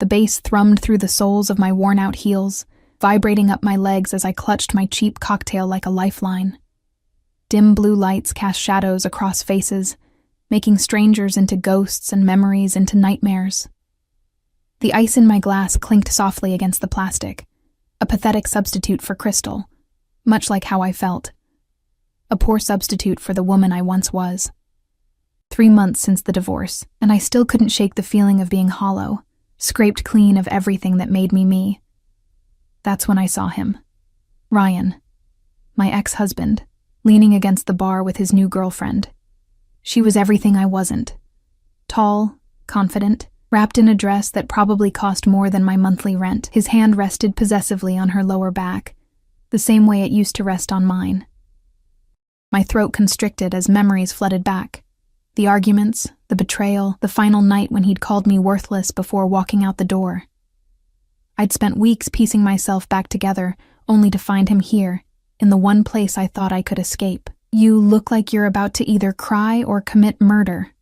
The bass thrummed through the soles of my worn-out heels, vibrating up my legs as I clutched my cheap cocktail like a lifeline. Dim blue lights cast shadows across faces, making strangers into ghosts and memories into nightmares. The ice in my glass clinked softly against the plastic, a pathetic substitute for crystal, much like how I felt. A poor substitute for the woman I once was. 3 months since the divorce, and I still couldn't shake the feeling of being hollow, scraped clean of everything that made me me. That's when I saw him. Ryan, my ex-husband, leaning against the bar with his new girlfriend. She was everything I wasn't. Tall, confident, wrapped in a dress that probably cost more than my monthly rent. His hand rested possessively on her lower back, the same way it used to rest on mine. My throat constricted as memories flooded back. The arguments, the betrayal, the final night when he'd called me worthless before walking out the door. I'd spent weeks piecing myself back together, only to find him here, in the one place I thought I could escape. "You look like you're about to either cry or commit murder."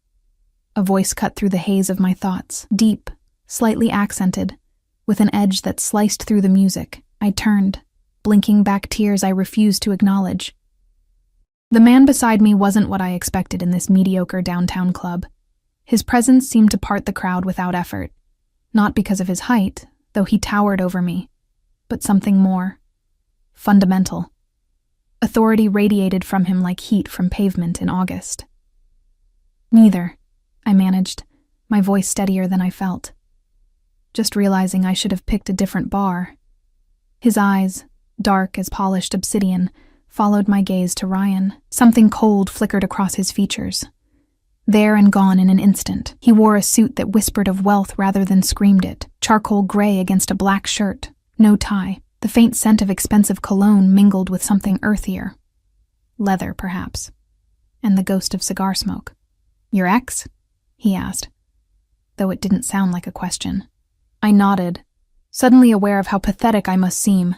A voice cut through the haze of my thoughts, deep, slightly accented, with an edge that sliced through the music. I turned, blinking back tears I refused to acknowledge. The man beside me wasn't what I expected in this mediocre downtown club. His presence seemed to part the crowd without effort, not because of his height, though he towered over me, but something more. Fundamental. Authority radiated from him like heat from pavement in August. "Neither," I managed, my voice steadier than I felt. Just realizing I should have picked a different bar. His eyes, dark as polished obsidian, followed my gaze to Ryan. Something cold flickered across his features. There and gone in an instant. He wore a suit that whispered of wealth rather than screamed it, charcoal gray against a black shirt, no tie. The faint scent of expensive cologne mingled with something earthier. Leather, perhaps. And the ghost of cigar smoke. "Your ex?" he asked, though it didn't sound like a question. I nodded, suddenly aware of how pathetic I must seem,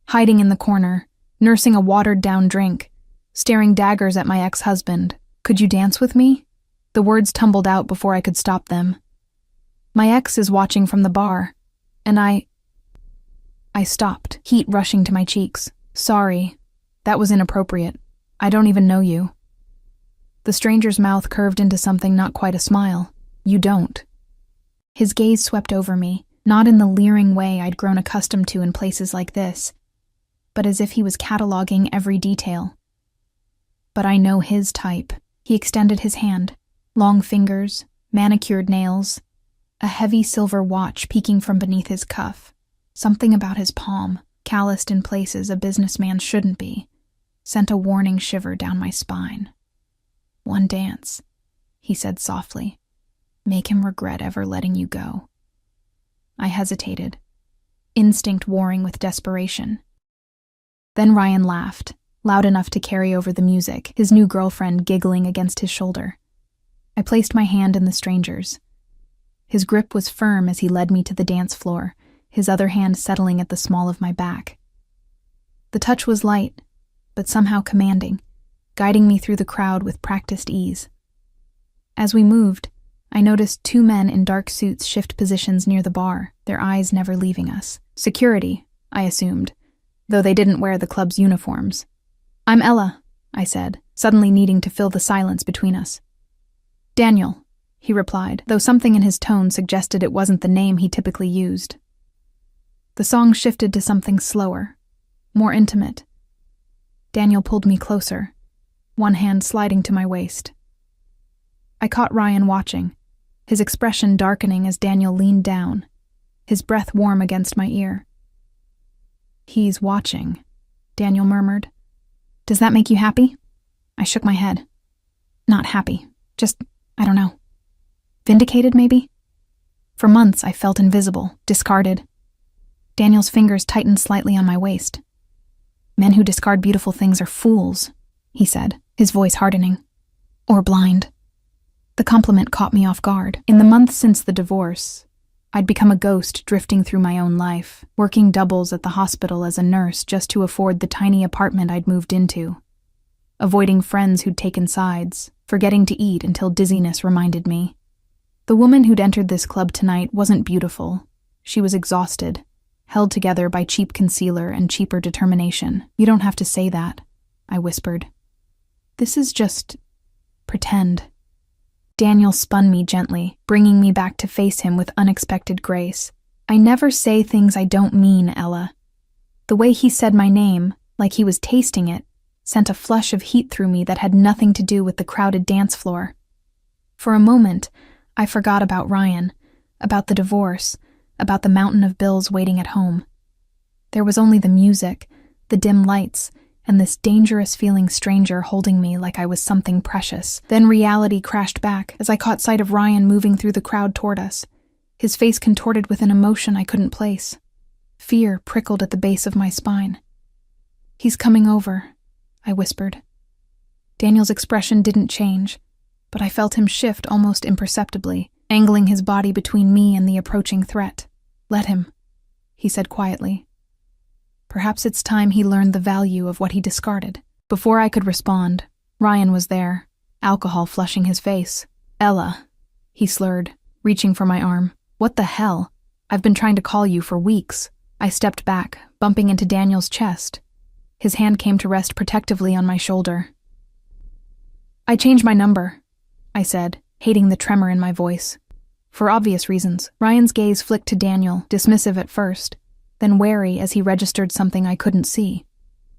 hiding in the corner, nursing a watered-down drink, staring daggers at my ex-husband. "Could you dance with me?" The words tumbled out before I could stop them. "My ex is watching from the bar, and I stopped, heat rushing to my cheeks. "Sorry, that was inappropriate. I don't even know you." The stranger's mouth curved into something not quite a smile. "You don't." His gaze swept over me, not in the leering way I'd grown accustomed to in places like this, but as if he was cataloging every detail. "But I know his type." He extended his hand, long fingers, manicured nails, a heavy silver watch peeking from beneath his cuff. Something about his palm, calloused in places a businessman shouldn't be, sent a warning shiver down my spine. "One dance," he said softly. "Make him regret ever letting you go." I hesitated, instinct warring with desperation. Then Ryan laughed, loud enough to carry over the music, his new girlfriend giggling against his shoulder. I placed my hand in the stranger's. His grip was firm as he led me to the dance floor, his other hand settling at the small of my back. The touch was light, but somehow commanding, guiding me through the crowd with practiced ease. As we moved, I noticed 2 men in dark suits shift positions near the bar, their eyes never leaving us. Security, I assumed, though they didn't wear the club's uniforms. "I'm Ella," I said, suddenly needing to fill the silence between us. "Daniel," he replied, though something in his tone suggested it wasn't the name he typically used. The song shifted to something slower, more intimate. Daniel pulled me closer, one hand sliding to my waist. I caught Ryan watching, his expression darkening as Daniel leaned down, his breath warm against my ear. "He's watching," Daniel murmured. "Does that make you happy?" I shook my head. "Not happy, just, I don't know. Vindicated, maybe?" For months I felt invisible, discarded. Daniel's fingers tightened slightly on my waist. "Men who discard beautiful things are fools," he said, his voice hardening. "Or blind." The compliment caught me off guard. In the months since the divorce, I'd become a ghost drifting through my own life, working doubles at the hospital as a nurse just to afford the tiny apartment I'd moved into, avoiding friends who'd taken sides, forgetting to eat until dizziness reminded me. The woman who'd entered this club tonight wasn't beautiful, She was exhausted, held together by cheap concealer and cheaper determination. "You don't have to say that," I whispered. "This is just pretend." Daniel spun me gently, bringing me back to face him with unexpected grace. "I never say things I don't mean, Ella." The way he said my name, like he was tasting it, sent a flush of heat through me that had nothing to do with the crowded dance floor. For a moment, I forgot about Ryan, about the divorce, about the mountain of bills waiting at home. There was only the music, the dim lights, and this dangerous-feeling stranger holding me like I was something precious. Then reality crashed back as I caught sight of Ryan moving through the crowd toward us, his face contorted with an emotion I couldn't place. Fear prickled at the base of my spine. "He's coming over," I whispered. Daniel's expression didn't change, but I felt him shift almost imperceptibly, angling his body between me and the approaching threat. "Let him," he said quietly. Perhaps it's time he learned the value of what he discarded. Before I could respond, Ryan was there, alcohol flushing his face. "Ella," he slurred, reaching for my arm. "What the hell? I've been trying to call you for weeks." I stepped back, bumping into Daniel's chest. His hand came to rest protectively on my shoulder. "I changed my number," I said, hating the tremor in my voice. For obvious reasons, Ryan's gaze flicked to Daniel, dismissive at first, then wary as he registered something I couldn't see.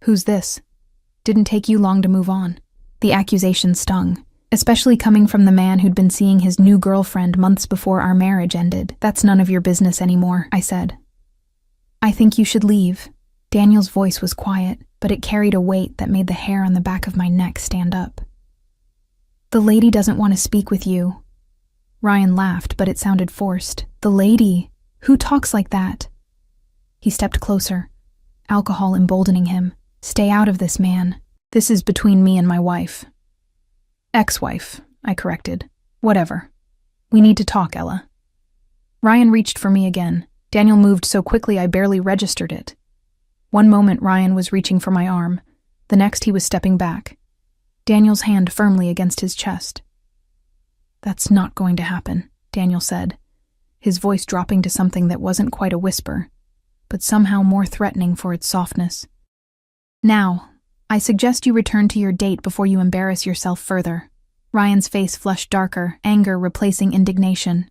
"Who's this?" Didn't take you long to move on. The accusation stung, especially coming from the man who'd been seeing his new girlfriend months before our marriage ended. "That's none of your business anymore," I said. "I think you should leave." Daniel's voice was quiet, but it carried a weight that made the hair on the back of my neck stand up. "The lady doesn't want to speak with you." Ryan laughed, but it sounded forced. "The lady? Who talks like that?" He stepped closer, alcohol emboldening him. "Stay out of this, man. This is between me and my wife." "Ex-wife," I corrected. "Whatever. We need to talk, Ella." Ryan reached for me again. Daniel moved so quickly I barely registered it. One moment Ryan was reaching for my arm, the next he was stepping back, Daniel's hand firmly against his chest. "That's not going to happen," Daniel said, his voice dropping to something that wasn't quite a whisper, but somehow more threatening for its softness. "Now, I suggest you return to your date before you embarrass yourself further." Ryan's face flushed darker, anger replacing indignation.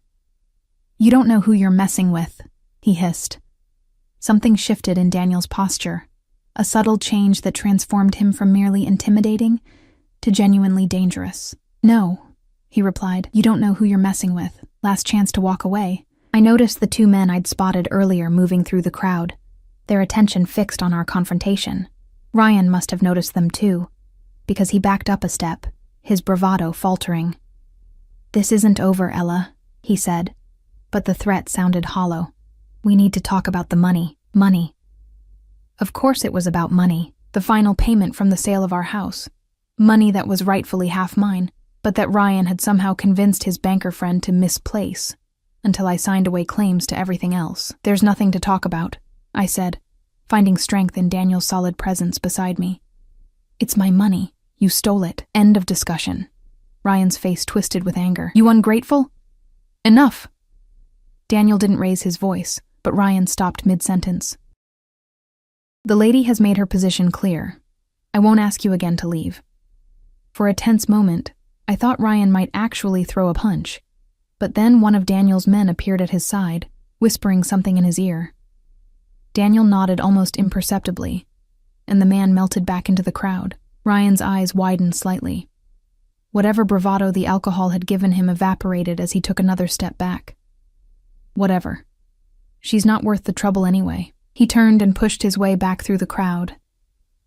"You don't know who you're messing with," he hissed. Something shifted in Daniel's posture, a subtle change that transformed him from merely intimidating to genuinely dangerous. "No," he replied, "you don't know who you're messing with. Last chance to walk away." I noticed the two men I'd spotted earlier moving through the crowd, their attention fixed on our confrontation. Ryan must have noticed them too, because he backed up a step, his bravado faltering. "This isn't over, Ella," he said, but the threat sounded hollow. "We need to talk about the money. Money." Of course it was about money, the final payment from the sale of our house. Money that was rightfully half mine, but that Ryan had somehow convinced his banker friend to misplace, until I signed away claims to everything else. "There's nothing to talk about," I said, finding strength in Daniel's solid presence beside me. "It's my money. You stole it. End of discussion." Ryan's face twisted with anger. "You ungrateful? Enough!" Daniel didn't raise his voice, but Ryan stopped mid-sentence. "The lady has made her position clear. I won't ask you again to leave." For a tense moment, I thought Ryan might actually throw a punch, but then one of Daniel's men appeared at his side, whispering something in his ear. Daniel nodded almost imperceptibly, and the man melted back into the crowd. Ryan's eyes widened slightly. Whatever bravado the alcohol had given him evaporated as he took another step back. "Whatever. She's not worth the trouble anyway." He turned and pushed his way back through the crowd.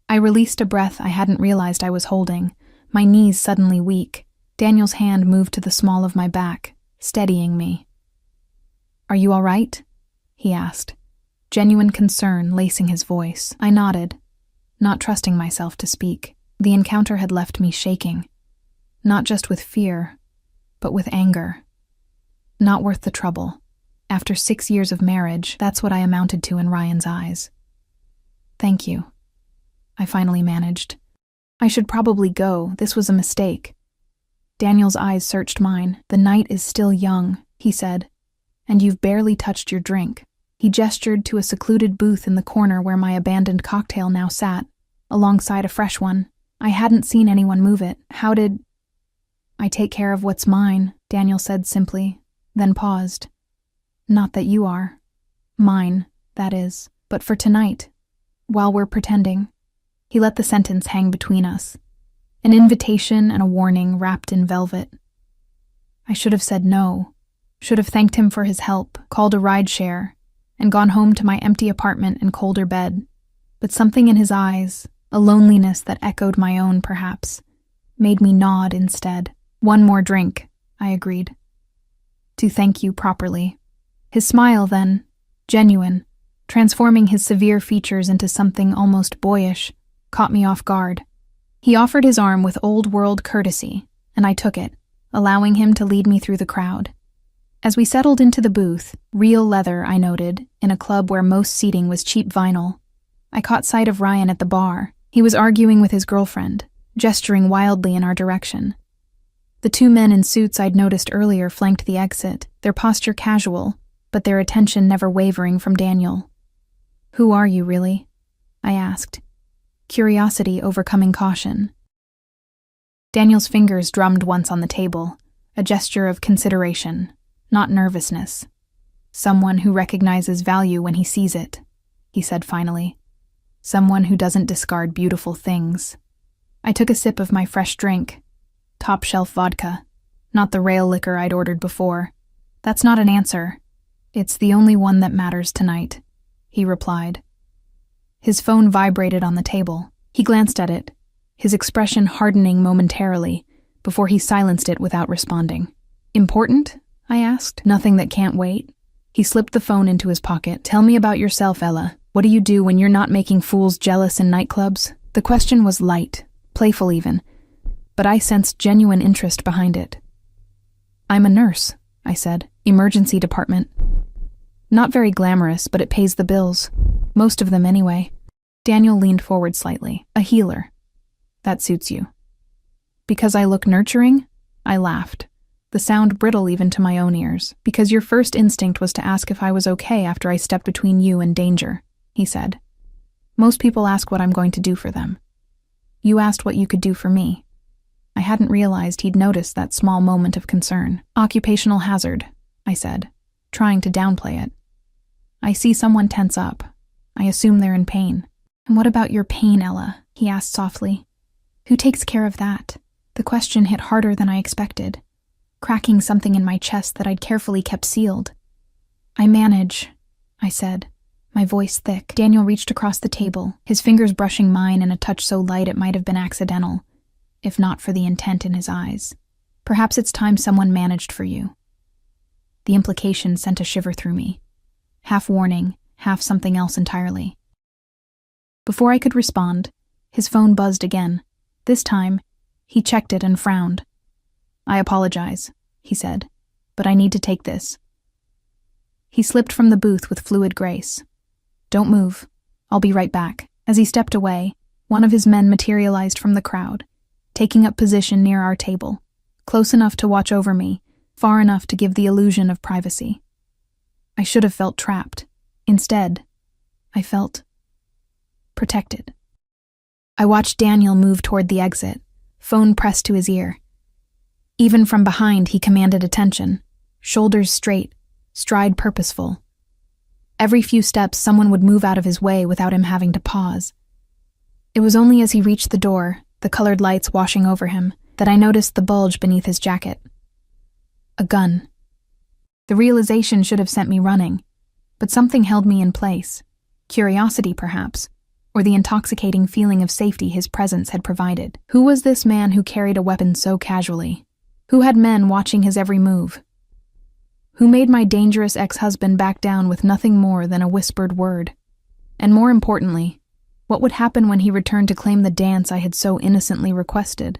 I released a breath I hadn't realized I was holding, my knees suddenly weak. Daniel's hand moved to the small of my back, steadying me. "Are you all right?" he asked, genuine concern lacing his voice. I nodded, not trusting myself to speak. The encounter had left me shaking, not just with fear, but with anger. Not worth the trouble. After 6 years of marriage, that's what I amounted to in Ryan's eyes. "Thank you," I finally managed. "I should probably go. This was a mistake." Daniel's eyes searched mine. "The night is still young," he said, "and you've barely touched your drink." He gestured to a secluded booth in the corner where my abandoned cocktail now sat, alongside a fresh one. I hadn't seen anyone move it. How did... I take care of what's mine, Daniel said simply, then paused. Not that you are. Mine, that is. But for tonight, while we're pretending. He let the sentence hang between us. An invitation and a warning wrapped in velvet. I should have said no. Should have thanked him for his help, called a rideshare, and gone home to my empty apartment and colder bed. But something in his eyes, a loneliness that echoed my own perhaps, made me nod instead. One more drink, I agreed. To thank you properly. His smile then, genuine, transforming his severe features into something almost boyish, caught me off guard. He offered his arm with old-world courtesy, and I took it, allowing him to lead me through the crowd. As we settled into the booth, real leather, I noted, in a club where most seating was cheap vinyl, I caught sight of Ryan at the bar. He was arguing with his girlfriend, gesturing wildly in our direction. The two men in suits I'd noticed earlier flanked the exit, their posture casual, but their attention never wavering from Daniel. "Who are you, really?" I asked, curiosity overcoming caution. Daniel's fingers drummed once on the table, a gesture of consideration, not nervousness. "Someone who recognizes value when he sees it," he said finally. "Someone who doesn't discard beautiful things." I took a sip of my fresh drink, top-shelf vodka, not the rail liquor I'd ordered before. "That's not an answer. It's the only one that matters tonight," he replied. His phone vibrated on the table. He glanced at it, his expression hardening momentarily, before he silenced it without responding. "Important?" I asked. "Nothing that can't wait." He slipped the phone into his pocket. "Tell me about yourself, Ella. What do you do when you're not making fools jealous in nightclubs?" The question was light, playful even, but I sensed genuine interest behind it. "I'm a nurse," I said. "Emergency department. Not very glamorous, but it pays the bills. Most of them anyway." Daniel leaned forward slightly. "A healer. That suits you." "Because I look nurturing?" I laughed, the sound brittle even to my own ears. "Because your first instinct was to ask if I was okay after I stepped between you and danger," he said. "Most people ask what I'm going to do for them. You asked what you could do for me." I hadn't realized he'd noticed that small moment of concern. "Occupational hazard," I said, trying to downplay it. "I see someone tense up. I assume they're in pain." "And what about your pain, Ella?" he asked softly. "Who takes care of that?" The question hit harder than I expected, cracking something in my chest that I'd carefully kept sealed. "I manage," I said, my voice thick. Daniel reached across the table, his fingers brushing mine in a touch so light it might have been accidental, if not for the intent in his eyes. "Perhaps it's time someone managed for you." The implication sent a shiver through me, half warning, half something else entirely. Before I could respond, his phone buzzed again. This time, he checked it and frowned. "I apologize," he said, "but I need to take this." He slipped from the booth with fluid grace. "Don't move. I'll be right back." As he stepped away, one of his men materialized from the crowd, taking up position near our table, close enough to watch over me, far enough to give the illusion of privacy. I should have felt trapped. Instead, I felt protected. I watched Daniel move toward the exit, phone pressed to his ear. Even from behind, he commanded attention, shoulders straight, stride purposeful. Every few steps, someone would move out of his way without him having to pause. It was only as he reached the door, the colored lights washing over him, that I noticed the bulge beneath his jacket. A gun. The realization should have sent me running, but something held me in place. Curiosity, perhaps, or the intoxicating feeling of safety his presence had provided. Who was this man who carried a weapon so casually? Who had men watching his every move? Who made my dangerous ex-husband back down with nothing more than a whispered word? And more importantly, what would happen when he returned to claim the dance I had so innocently requested?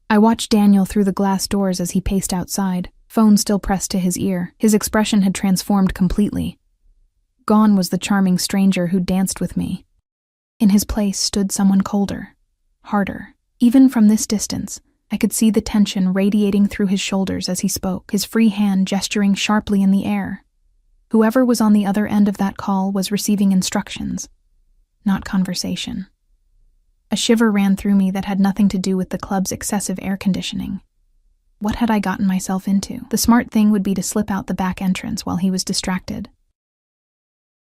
I watched Daniel through the glass doors as he paced outside, phone still pressed to his ear. His expression had transformed completely. Gone was the charming stranger who danced with me. In his place stood someone colder, harder. Even from this distance, I could see the tension radiating through his shoulders as he spoke, his free hand gesturing sharply in the air. Whoever was on the other end of that call was receiving instructions, not conversation. A shiver ran through me that had nothing to do with the club's excessive air conditioning. What had I gotten myself into? The smart thing would be to slip out the back entrance while he was distracted.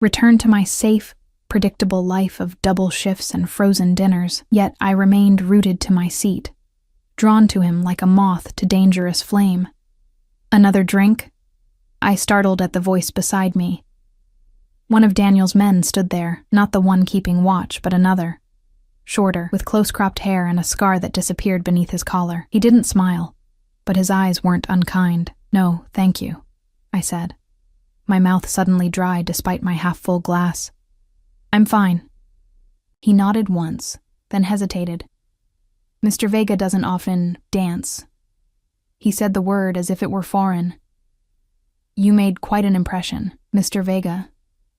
Return to my safe, predictable life of double shifts and frozen dinners, yet I remained rooted to my seat, drawn to him like a moth to dangerous flame. Another drink? I startled at the voice beside me. One of Daniel's men stood there, not the one keeping watch, but another. Shorter, with close-cropped hair and a scar that disappeared beneath his collar. He didn't smile, but his eyes weren't unkind. "No, thank you," I said. My mouth suddenly dry despite my half-full glass. "I'm fine." He nodded once, then hesitated. "Mr. Vega doesn't often dance." He said the word as if it were foreign. "You made quite an impression, Mr. Vega.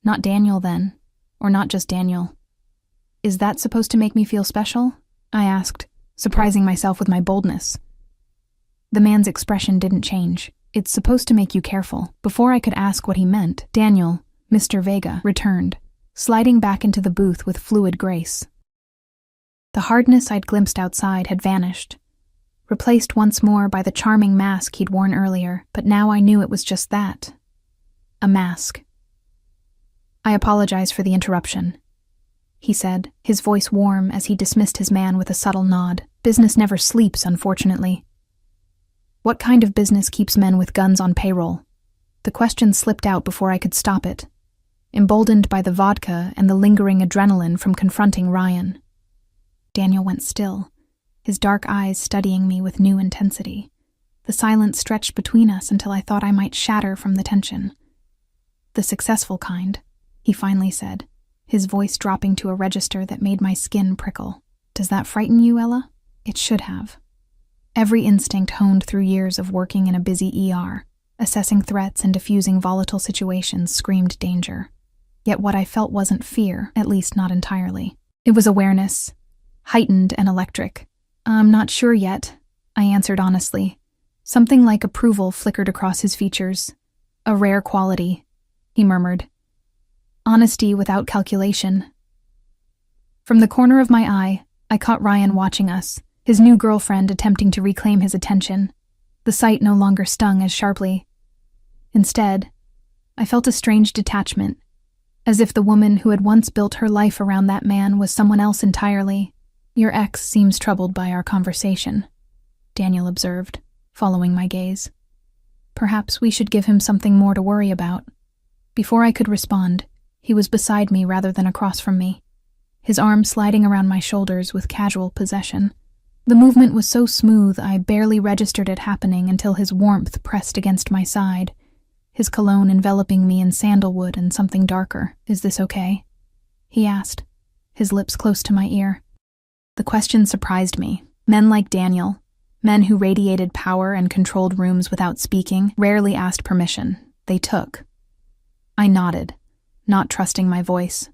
Not Daniel, then, or not just Daniel." "Is that supposed to make me feel special?" I asked, surprising myself with my boldness. The man's expression didn't change. "It's supposed to make you careful." Before I could ask what he meant, Daniel, Mr. Vega, returned, sliding back into the booth with fluid grace. The hardness I'd glimpsed outside had vanished, replaced once more by the charming mask he'd worn earlier, but now I knew it was just that. A mask. "I apologize for the interruption," he said, his voice warm as he dismissed his man with a subtle nod. "Business never sleeps, unfortunately." "What kind of business keeps men with guns on payroll?" The question slipped out before I could stop it, emboldened by the vodka and the lingering adrenaline from confronting Ryan. Daniel went still, his dark eyes studying me with new intensity. The silence stretched between us until I thought I might shatter from the tension. "The successful kind," he finally said, his voice dropping to a register that made my skin prickle. "Does that frighten you, Ella?" It should have. Every instinct honed through years of working in a busy ER, assessing threats and diffusing volatile situations, screamed danger. Yet what I felt wasn't fear, at least not entirely. It was awareness, heightened and electric. "I'm not sure yet," I answered honestly. Something like approval flickered across his features. "A rare quality," he murmured. "Honesty without calculation." From the corner of my eye, I caught Ryan watching us, his new girlfriend attempting to reclaim his attention. The sight no longer stung as sharply. Instead, I felt a strange detachment, as if the woman who had once built her life around that man was someone else entirely. "Your ex seems troubled by our conversation," Daniel observed, following my gaze. "Perhaps we should give him something more to worry about." Before I could respond, he was beside me rather than across from me, his arm sliding around my shoulders with casual possession. The movement was so smooth I barely registered it happening until his warmth pressed against my side, his cologne enveloping me in sandalwood and something darker. "Is this okay?" he asked, his lips close to my ear. The question surprised me. Men like Daniel, men who radiated power and controlled rooms without speaking, rarely asked permission. They took. I nodded, not trusting my voice.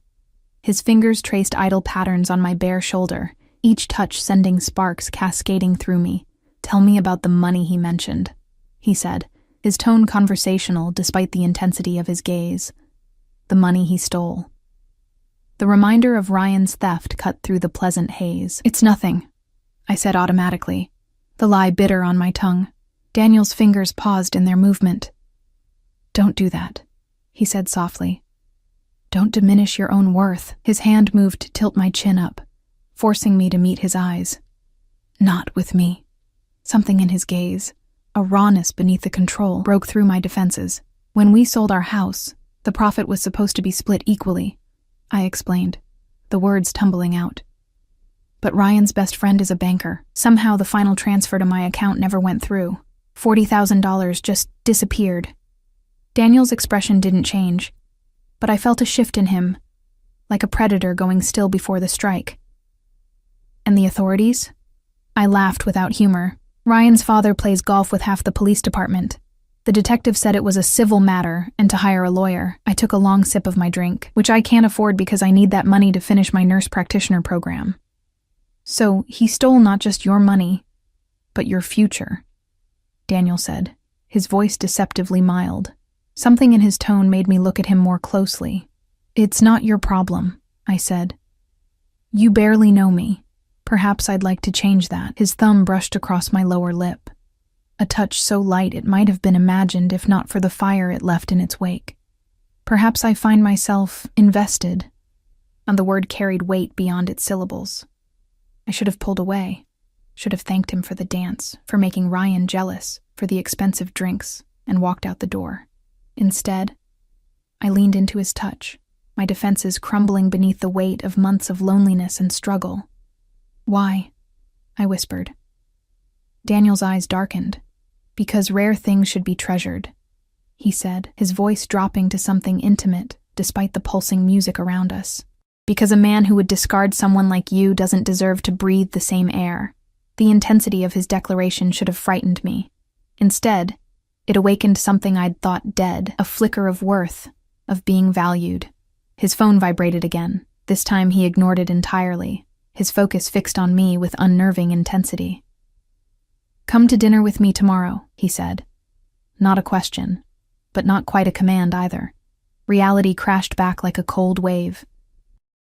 His fingers traced idle patterns on my bare shoulder, each touch sending sparks cascading through me. "Tell me about the money he mentioned," he said, his tone conversational despite the intensity of his gaze. "The money he stole." The reminder of Ryan's theft cut through the pleasant haze. "It's nothing," I said automatically, the lie bitter on my tongue. Daniel's fingers paused in their movement. "Don't do that," he said softly. "Don't diminish your own worth." His hand moved to tilt my chin up, forcing me to meet his eyes. "Not with me." Something in his gaze, a rawness beneath the control, broke through my defenses. "When we sold our house, the profit was supposed to be split equally," I explained, the words tumbling out. "But Ryan's best friend is a banker. Somehow the final transfer to my account never went through. $40,000 just disappeared." Daniel's expression didn't change, but I felt a shift in him, like a predator going still before the strike. "And the authorities?" I laughed without humor. "Ryan's father plays golf with half the police department. The detective said it was a civil matter and to hire a lawyer." I took a long sip of my drink, which I can't afford because I need that money to finish my nurse practitioner program. "So he stole not just your money, but your future," Daniel said, his voice deceptively mild. Something in his tone made me look at him more closely. "It's not your problem," I said. "You barely know me. Perhaps I'd like to change that." His thumb brushed across my lower lip, a touch so light it might have been imagined if not for the fire it left in its wake. "Perhaps I find myself invested," and the word carried weight beyond its syllables. I should have pulled away, should have thanked him for the dance, for making Ryan jealous, for the expensive drinks, and walked out the door. Instead, I leaned into his touch, my defenses crumbling beneath the weight of months of loneliness and struggle. "Why?" I whispered. Daniel's eyes darkened. "Because rare things should be treasured," he said, his voice dropping to something intimate despite the pulsing music around us. "Because a man who would discard someone like you doesn't deserve to breathe the same air." The intensity of his declaration should have frightened me. Instead, it awakened something I'd thought dead, a flicker of worth, of being valued. His phone vibrated again. This time he ignored it entirely, his focus fixed on me with unnerving intensity. "Come to dinner with me tomorrow," he said. Not a question, but not quite a command either. Reality crashed back like a cold wave.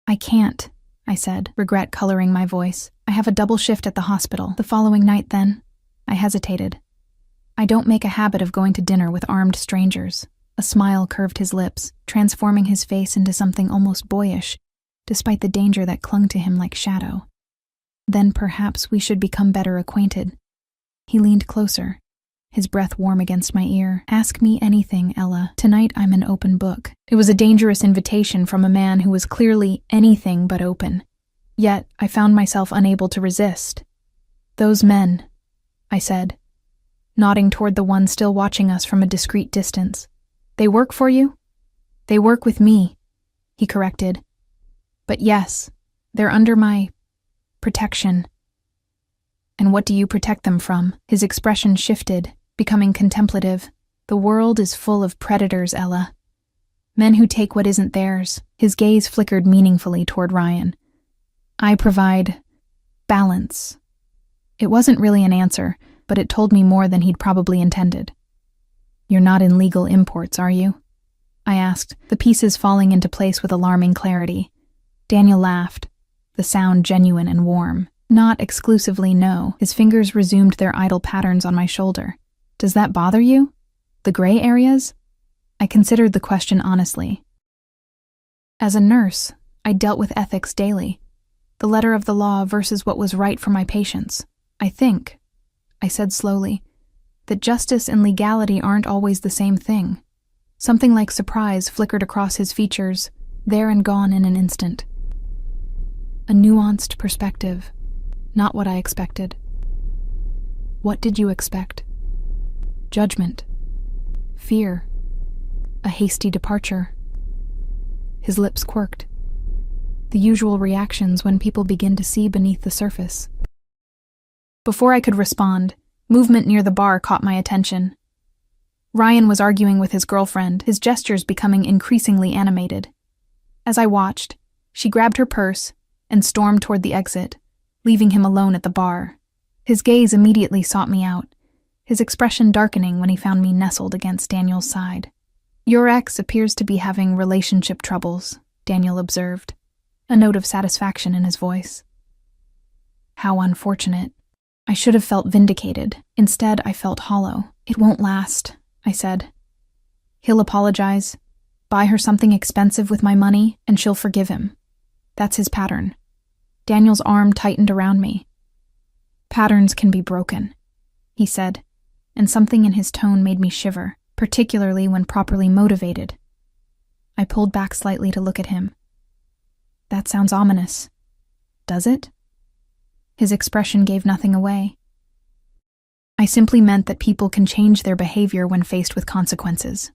"I can't," I said, regret coloring my voice. "I have a double shift at the hospital the following night then." I hesitated. "I don't make a habit of going to dinner with armed strangers." A smile curved his lips, transforming his face into something almost boyish, despite the danger that clung to him like shadow. "Then perhaps we should become better acquainted." He leaned closer, his breath warm against my ear. "Ask me anything, Ella. Tonight I'm an open book." It was a dangerous invitation from a man who was clearly anything but open. Yet I found myself unable to resist. "Those men," I said, nodding toward the one still watching us from a discreet distance. "They work for you?" "They work with me," he corrected. "But yes, they're under my protection." "And what do you protect them from?" His expression shifted, becoming contemplative. "The world is full of predators, Ella. Men who take what isn't theirs." His gaze flickered meaningfully toward Ryan. "I provide balance." It wasn't really an answer, but it told me more than he'd probably intended. "You're not in legal imports, are you?" I asked, the pieces falling into place with alarming clarity. Daniel laughed, the sound genuine and warm. "Not exclusively, no." His fingers resumed their idle patterns on my shoulder. "Does that bother you? The gray areas?" I considered the question honestly. As a nurse, I dealt with ethics daily, the letter of the law versus what was right for my patients. "I think," I said slowly, "that justice and legality aren't always the same thing." Something like surprise flickered across his features, there and gone in an instant. A nuanced perspective. Not what I expected. What did you expect? Judgment. Fear. A hasty departure. His lips quirked. The usual reactions when people begin to see beneath the surface. Before I could respond, movement near the bar caught my attention. Ryan was arguing with his girlfriend, his gestures becoming increasingly animated. As I watched, she grabbed her purse and stormed toward the exit, leaving him alone at the bar. His gaze immediately sought me out, his expression darkening when he found me nestled against Daniel's side. "Your ex appears to be having relationship troubles," Daniel observed, a note of satisfaction in his voice. How unfortunate. I should have felt vindicated. Instead, I felt hollow. "It won't last," I said. "He'll apologize, buy her something expensive with my money, and she'll forgive him. That's his pattern." Daniel's arm tightened around me. "Patterns can be broken," he said, and something in his tone made me shiver, particularly when properly motivated. I pulled back slightly to look at him. "That sounds ominous. Does it?" His expression gave nothing away. "I simply meant that people can change their behavior when faced with consequences."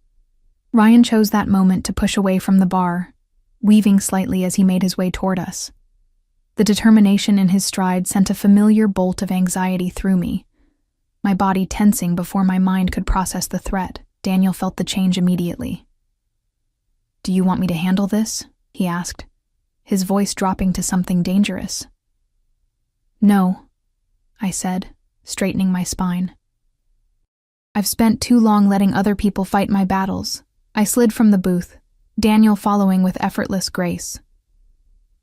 Ryan chose that moment to push away from the bar, weaving slightly as he made his way toward us. The determination in his stride sent a familiar bolt of anxiety through me, my body tensing before my mind could process the threat. Daniel felt the change immediately. "Do you want me to handle this?" he asked, his voice dropping to something dangerous. "No," I said, straightening my spine. "I've spent too long letting other people fight my battles. I slid from the booth, Daniel following with effortless grace.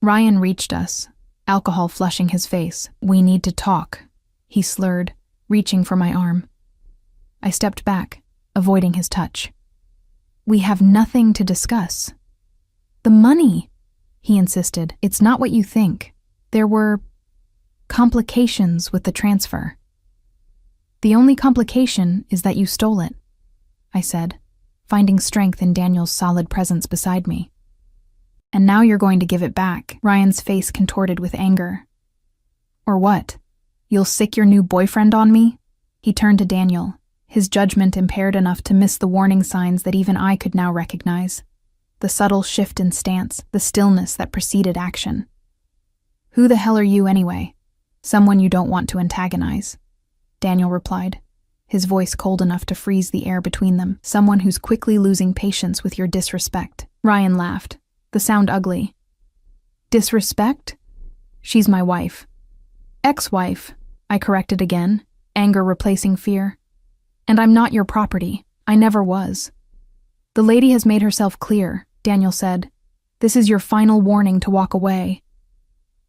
Ryan reached us, alcohol flushing his face. "We need to talk," he slurred, reaching for my arm. I stepped back, avoiding his touch. "We have nothing to discuss." "The money," he insisted. "It's not what you think. There were complications with the transfer." "The only complication is that you stole it," I said, finding strength in Daniel's solid presence beside me. "And now you're going to give it back." Ryan's face contorted with anger. "Or what? You'll sick your new boyfriend on me?" He turned to Daniel, his judgment impaired enough to miss the warning signs that even I could now recognize. The subtle shift in stance, the stillness that preceded action. "Who the hell are you anyway? Someone you don't want to antagonize," Daniel replied, his voice cold enough to freeze the air between them. "Someone who's quickly losing patience with your disrespect." Ryan laughed, the sound ugly. "Disrespect? She's my wife." "Ex-wife," I corrected again, anger replacing fear. "And I'm not your property. I never was." "The lady has made herself clear," Daniel said. "This is your final warning to walk away."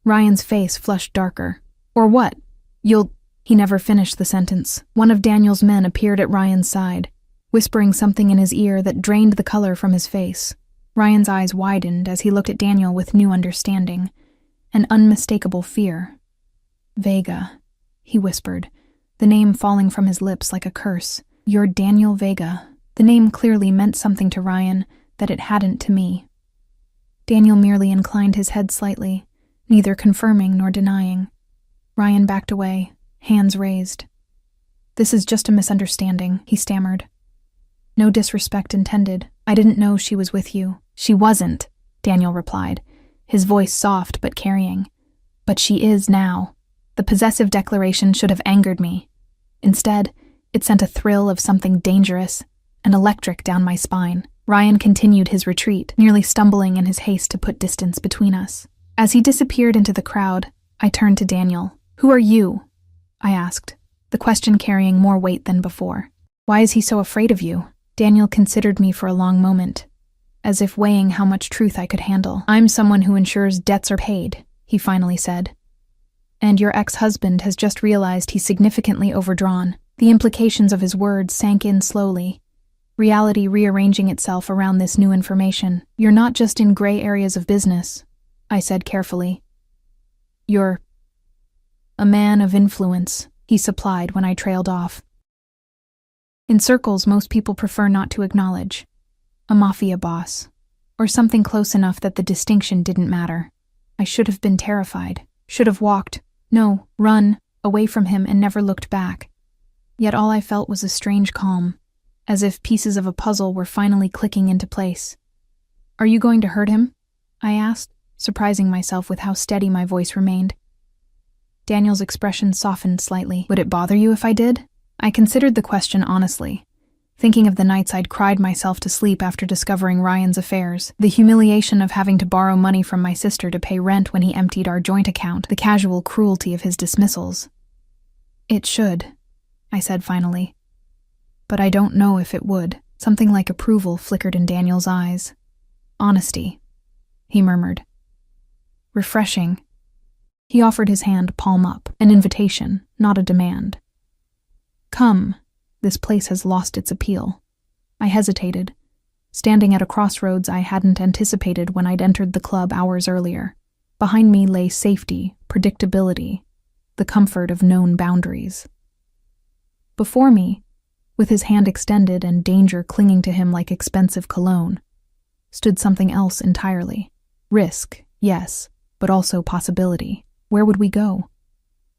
Ryan's face flushed darker. "Or what? You'll—" He never finished the sentence. One of Daniel's men appeared at Ryan's side, whispering something in his ear that drained the color from his face. Ryan's eyes widened as he looked at Daniel with new understanding, an unmistakable fear. "Vega," he whispered, the name falling from his lips like a curse. "You're Daniel Vega." The name clearly meant something to Ryan that it hadn't to me. Daniel merely inclined his head slightly, neither confirming nor denying. Ryan backed away, hands raised. "This is just a misunderstanding," he stammered. "No disrespect intended. I didn't know she was with you." "She wasn't," Daniel replied, his voice soft but carrying. "But she is now." The possessive declaration should have angered me. Instead, it sent a thrill of something dangerous and electric down my spine. Ryan continued his retreat, nearly stumbling in his haste to put distance between us. As he disappeared into the crowd, I turned to Daniel. "Who are you?" I asked, the question carrying more weight than before. "Why is he so afraid of you?" Daniel considered me for a long moment, as if weighing how much truth I could handle. "I'm someone who ensures debts are paid," he finally said. "And your ex-husband has just realized he's significantly overdrawn." The implications of his words sank in slowly, reality rearranging itself around this new information. "You're not just in gray areas of business," I said carefully. "You're a man of influence," he supplied when I trailed off. "In circles most people prefer not to acknowledge. A mafia boss, or something close enough that the distinction didn't matter. I should have been terrified, should have walked, no, run, away from him and never looked back. Yet all I felt was a strange calm, as if pieces of a puzzle were finally clicking into place. "Are you going to hurt him?" I asked, surprising myself with how steady my voice remained. Daniel's expression softened slightly. "Would it bother you if I did?" I considered the question honestly, thinking of the nights I'd cried myself to sleep after discovering Ryan's affairs, the humiliation of having to borrow money from my sister to pay rent when he emptied our joint account, the casual cruelty of his dismissals. "It should," I said finally. "But I don't know if it would." Something like approval flickered in Daniel's eyes. "Honesty," he murmured. "Refreshing." He offered his hand palm up, an invitation, not a demand. "Come, this place has lost its appeal." I hesitated, standing at a crossroads I hadn't anticipated when I'd entered the club hours earlier. Behind me lay safety, predictability, the comfort of known boundaries. Before me, with his hand extended and danger clinging to him like expensive cologne, stood something else entirely. Risk, yes, but also possibility. "Where would we go?"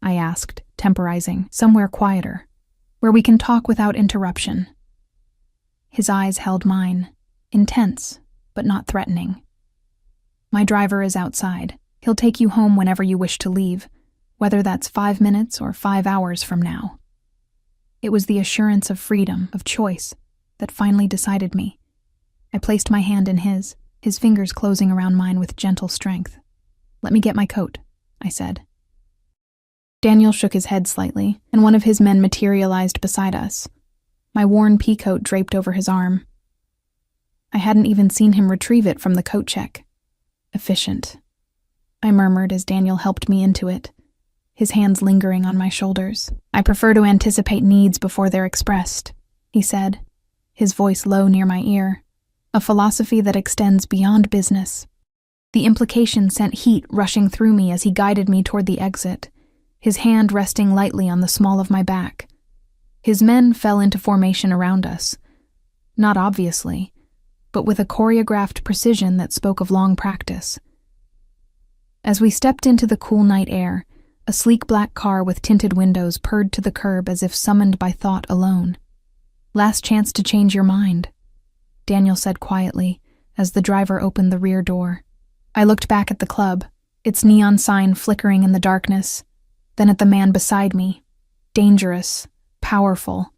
I asked, temporizing. "Somewhere quieter, where we can talk without interruption." His eyes held mine, intense, but not threatening. "My driver is outside. He'll take you home whenever you wish to leave, whether that's 5 minutes or 5 hours from now." It was the assurance of freedom, of choice, that finally decided me. I placed my hand in his fingers closing around mine with gentle strength. "Let me get my coat," I said. Daniel shook his head slightly, and one of his men materialized beside us, my worn peacoat draped over his arm. I hadn't even seen him retrieve it from the coat check. Efficient, I murmured as Daniel helped me into it, his hands lingering on my shoulders. I prefer to anticipate needs before they're expressed, he said, his voice low near my ear, a philosophy that extends beyond business. The implication sent heat rushing through me as he guided me toward the exit, his hand resting lightly on the small of my back. His men fell into formation around us, not obviously, but with a choreographed precision that spoke of long practice. As we stepped into the cool night air, a sleek black car with tinted windows purred to the curb as if summoned by thought alone. "Last chance to change your mind," Daniel said quietly as the driver opened the rear door. I looked back at the club, its neon sign flickering in the darkness, then at the man beside me, dangerous, powerful,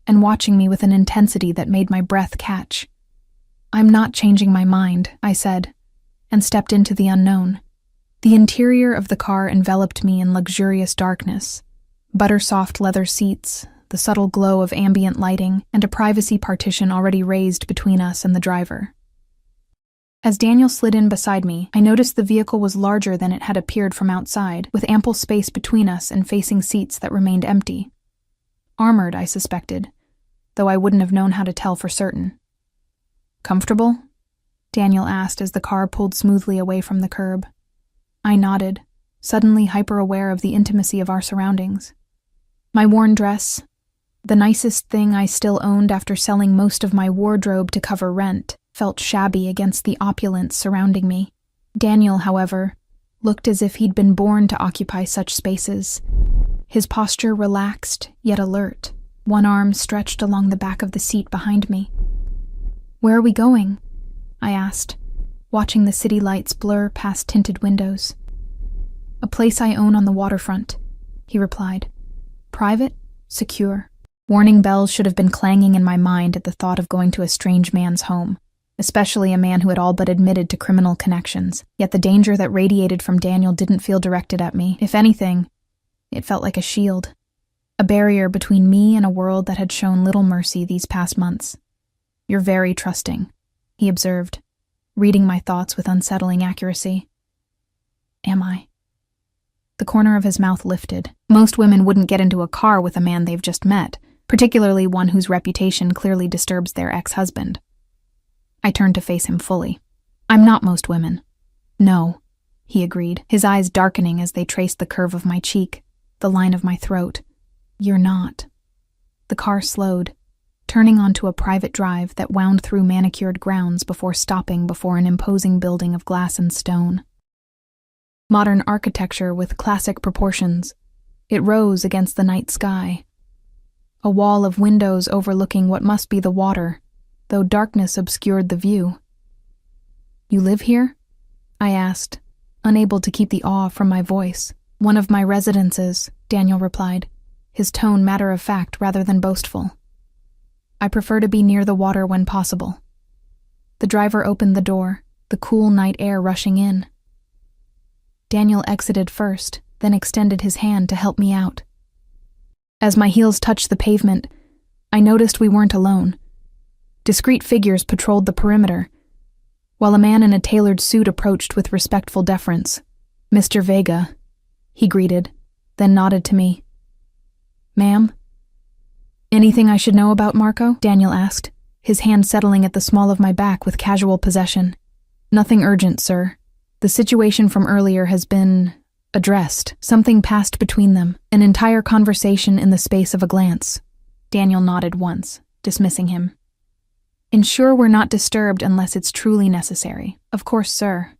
and watching me with an intensity that made my breath catch. "I'm not changing my mind," I said, and stepped into the unknown. The interior of the car enveloped me in luxurious darkness, butter-soft leather seats, the subtle glow of ambient lighting, and a privacy partition already raised between us and the driver. As Daniel slid in beside me, I noticed the vehicle was larger than it had appeared from outside, with ample space between us and facing seats that remained empty. Armored, I suspected, though I wouldn't have known how to tell for certain. "Comfortable?" Daniel asked as the car pulled smoothly away from the curb. I nodded, suddenly hyper-aware of the intimacy of our surroundings. My worn dress, the nicest thing I still owned after selling most of my wardrobe to cover rent, felt shabby against the opulence surrounding me. Daniel, however, looked as if he'd been born to occupy such spaces, his posture relaxed yet alert, one arm stretched along the back of the seat behind me. "Where are we going?" I asked, watching the city lights blur past tinted windows. "A place I own on the waterfront," he replied. "Private, secure." Warning bells should have been clanging in my mind at the thought of going to a strange man's home, especially a man who had all but admitted to criminal connections. Yet the danger that radiated from Daniel didn't feel directed at me. If anything, it felt like a shield, a barrier between me and a world that had shown little mercy these past months. "You're very trusting," he observed, reading my thoughts with unsettling accuracy. "Am I?" The corner of his mouth lifted. Most women wouldn't get into a car with a man they've just met, particularly one whose reputation clearly disturbs their ex-husband. I turned to face him fully. "I'm not most women." "No," he agreed, his eyes darkening as they traced the curve of my cheek, the line of my throat. "You're not." The car slowed, turning onto a private drive that wound through manicured grounds before stopping before an imposing building of glass and stone. Modern architecture with classic proportions, it rose against the night sky. A wall of windows overlooking what must be the water, though darkness obscured the view. "You live here?" I asked, unable to keep the awe from my voice. "One of my residences," Daniel replied, his tone matter-of-fact rather than boastful. "I prefer to be near the water when possible." The driver opened the door, the cool night air rushing in. Daniel exited first, then extended his hand to help me out. As my heels touched the pavement, I noticed we weren't alone. Discreet figures patrolled the perimeter, while a man in a tailored suit approached with respectful deference. "Mr. Vega," he greeted, then nodded to me. "Ma'am?" "Anything I should know about Marco?" Daniel asked, his hand settling at the small of my back with casual possession. "Nothing urgent, sir. The situation from earlier has been addressed. Something passed between them, an entire conversation in the space of a glance." Daniel nodded once, dismissing him. "Ensure we're not disturbed unless it's truly necessary." "Of course, sir."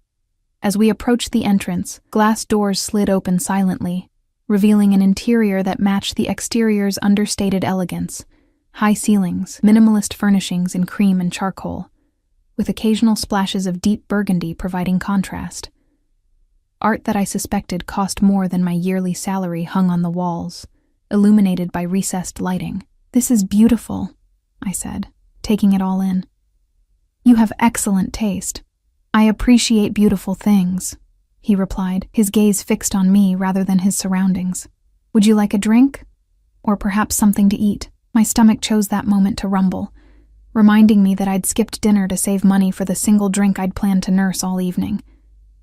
As we approached the entrance, glass doors slid open silently, revealing an interior that matched the exterior's understated elegance. High ceilings, minimalist furnishings in cream and charcoal, with occasional splashes of deep burgundy providing contrast. Art that I suspected cost more than my yearly salary hung on the walls, illuminated by recessed lighting. "This is beautiful," I said, taking it all in. "You have excellent taste." "I appreciate beautiful things," he replied, his gaze fixed on me rather than his surroundings. "Would you like a drink? Or perhaps something to eat?" My stomach chose that moment to rumble, reminding me that I'd skipped dinner to save money for the single drink I'd planned to nurse all evening.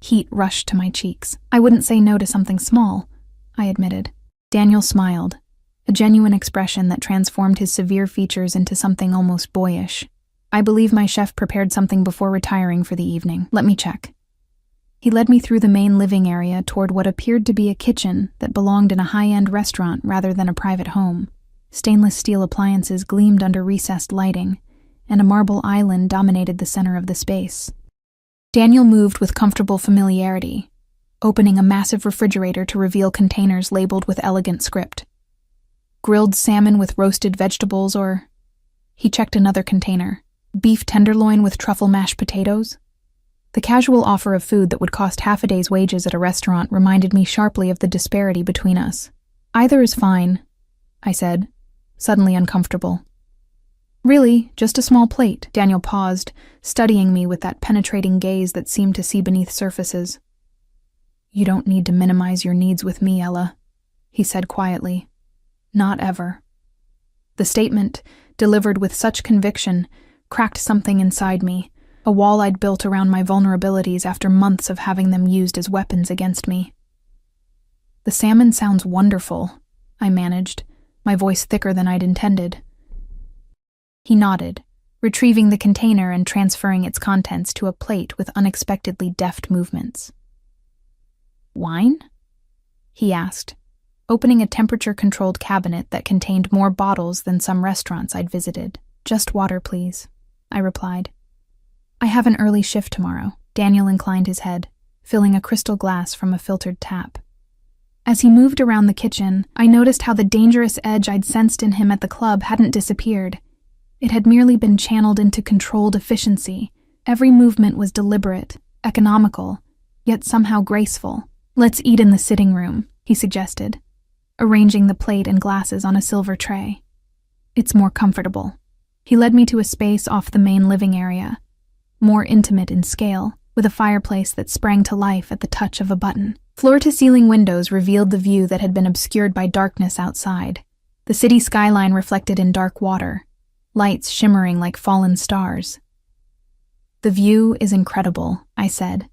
Heat rushed to my cheeks. I wouldn't say no to something small, I admitted. Daniel smiled, a genuine expression that transformed his severe features into something almost boyish. I believe my chef prepared something before retiring for the evening. Let me check. He led me through the main living area toward what appeared to be a kitchen that belonged in a high-end restaurant rather than a private home. Stainless steel appliances gleamed under recessed lighting, and a marble island dominated the center of the space. Daniel moved with comfortable familiarity, opening a massive refrigerator to reveal containers labeled with elegant script. Grilled salmon with roasted vegetables or... He checked another container. Beef tenderloin with truffle mashed potatoes? The casual offer of food that would cost half a day's wages at a restaurant reminded me sharply of the disparity between us. Either is fine, I said, suddenly uncomfortable. Really, just a small plate. Daniel paused, studying me with that penetrating gaze that seemed to see beneath surfaces. You don't need to minimize your needs with me, Ella, he said quietly. Not ever. The statement, delivered with such conviction, cracked something inside me, a wall I'd built around my vulnerabilities after months of having them used as weapons against me. The salmon sounds wonderful, I managed, my voice thicker than I'd intended. He nodded, retrieving the container and transferring its contents to a plate with unexpectedly deft movements. Wine? He asked, opening a temperature-controlled cabinet that contained more bottles than some restaurants I'd visited. Just water, please, I replied. I have an early shift tomorrow. Daniel inclined his head, filling a crystal glass from a filtered tap. As he moved around the kitchen, I noticed how the dangerous edge I'd sensed in him at the club hadn't disappeared. It had merely been channeled into controlled efficiency. Every movement was deliberate, economical, yet somehow graceful. Let's eat in the sitting room, he suggested, arranging the plate and glasses on a silver tray. It's more comfortable. He led me to a space off the main living area, more intimate in scale, with a fireplace that sprang to life at the touch of a button. Floor-to-ceiling windows revealed the view that had been obscured by darkness outside, the city skyline reflected in dark water, lights shimmering like fallen stars. The view is incredible, I said,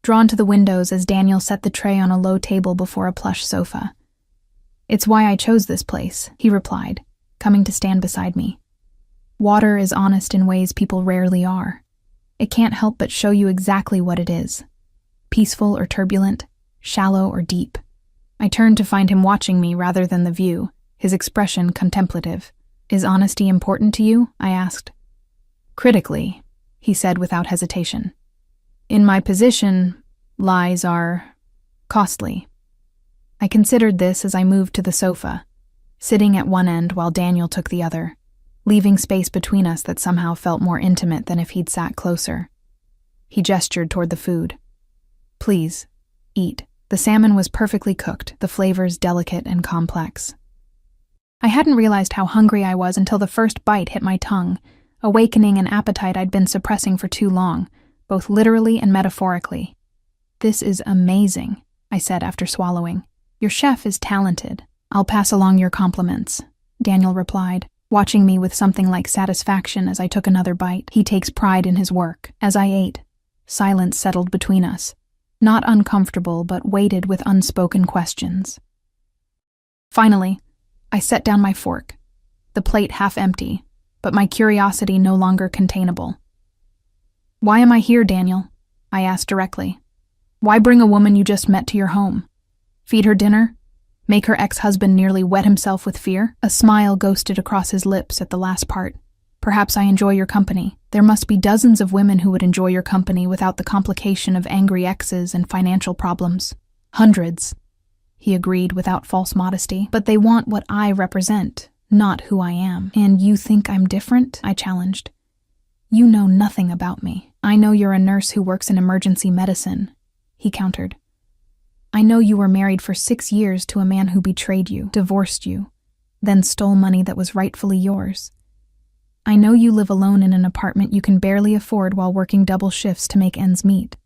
drawn to the windows as Daniel set the tray on a low table before a plush sofa. It's why I chose this place, he replied, coming to stand beside me. Water is honest in ways people rarely are. It can't help but show you exactly what it is. Peaceful or turbulent, shallow or deep. I turned to find him watching me rather than the view, his expression contemplative. Is honesty important to you? I asked. Critically, he said without hesitation. In my position, lies are costly. I considered this as I moved to the sofa, sitting at one end while Daniel took the other, leaving space between us that somehow felt more intimate than if he'd sat closer. He gestured toward the food. Please, eat. The salmon was perfectly cooked, the flavors delicate and complex. I hadn't realized how hungry I was until the first bite hit my tongue, awakening an appetite I'd been suppressing for too long, both literally and metaphorically. This is amazing, I said after swallowing. Your chef is talented. I'll pass along your compliments, Daniel replied, watching me with something like satisfaction as I took another bite. He takes pride in his work. As I ate, silence settled between us, not uncomfortable but weighted with unspoken questions. Finally, I set down my fork, the plate half empty, but my curiosity no longer containable. Why am I here, Daniel? I asked directly. Why bring a woman you just met to your home? Feed her dinner? Make her ex-husband nearly wet himself with fear? A smile ghosted across his lips at the last part. Perhaps I enjoy your company. There must be dozens of women who would enjoy your company without the complication of angry exes and financial problems. Hundreds, he agreed without false modesty. But they want what I represent, not who I am. And you think I'm different? I challenged. You know nothing about me. I know you're a nurse who works in emergency medicine, he countered. I know you were married for 6 years to a man who betrayed you, divorced you, then stole money that was rightfully yours. I know you live alone in an apartment you can barely afford while working double shifts to make ends meet.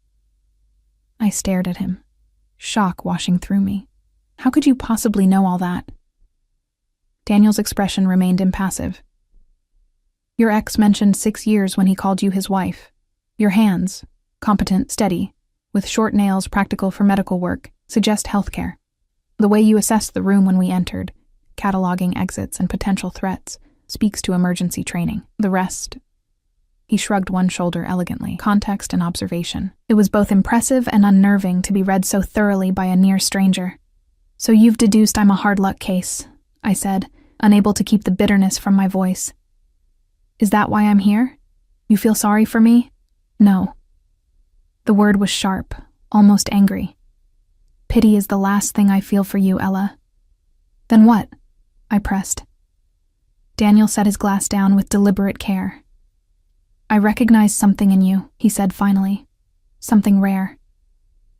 I stared at him, shock washing through me. How could you possibly know all that? Daniel's expression remained impassive. Your ex mentioned 6 years when he called you his wife. Your hands, competent, steady, with short nails practical for medical work, suggest healthcare. The way you assessed the room when we entered, cataloging exits and potential threats, speaks to emergency training. The rest... He shrugged one shoulder elegantly. Context and observation. It was both impressive and unnerving to be read so thoroughly by a near stranger. So you've deduced I'm a hard luck case, I said, unable to keep the bitterness from my voice. Is that why I'm here? You feel sorry for me? No. The word was sharp, almost angry. Pity is the last thing I feel for you, Ella. Then what? I pressed. Daniel set his glass down with deliberate care. I recognize something in you, he said finally. Something rare.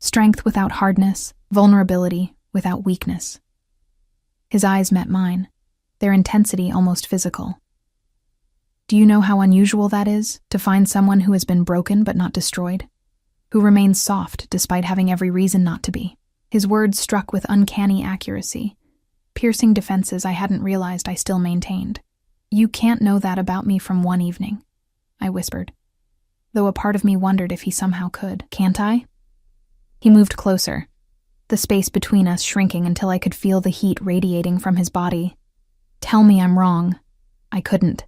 Strength without hardness, vulnerability without weakness. His eyes met mine, their intensity almost physical. Do you know how unusual that is, to find someone who has been broken but not destroyed? Who remains soft despite having every reason not to be? His words struck with uncanny accuracy, piercing defenses I hadn't realized I still maintained. You can't know that about me from one evening, I whispered, though a part of me wondered if he somehow could. Can't I? He moved closer, the space between us shrinking until I could feel the heat radiating from his body. Tell me I'm wrong. I couldn't.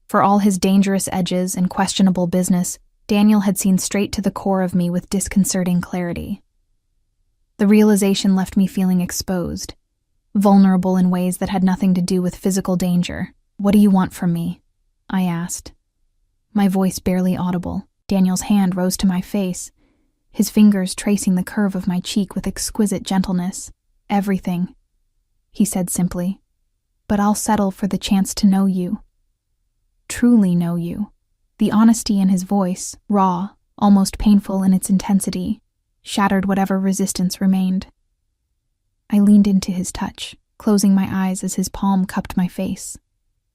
For all his dangerous edges and questionable business, Daniel had seen straight to the core of me with disconcerting clarity. The realization left me feeling exposed, vulnerable in ways that had nothing to do with physical danger. What do you want from me? I asked. My voice barely audible. Daniel's hand rose to my face, his fingers tracing the curve of my cheek with exquisite gentleness. Everything, he said simply. But I'll settle for the chance to know you. Truly know you. The honesty in his voice, raw, almost painful in its intensity, shattered whatever resistance remained. I leaned into his touch, closing my eyes as his palm cupped my face.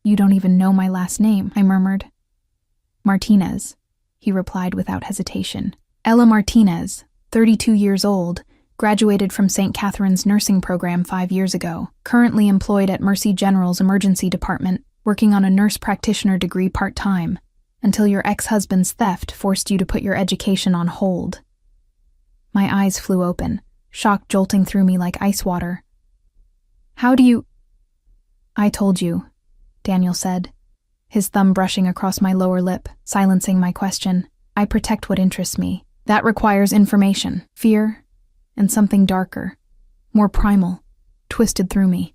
You don't even know my last name, I murmured. Martinez, he replied without hesitation. Ella Martinez, 32 years old, graduated from St. Catherine's nursing program 5 years ago, currently employed at Mercy General's emergency department, working on a nurse practitioner degree part-time, until your ex-husband's theft forced you to put your education on hold. My eyes flew open, shock jolting through me like ice water. How do you... I told you, Daniel said, his thumb brushing across my lower lip, silencing my question. I protect what interests me. That requires information, fear, and something darker, more primal, twisted through me.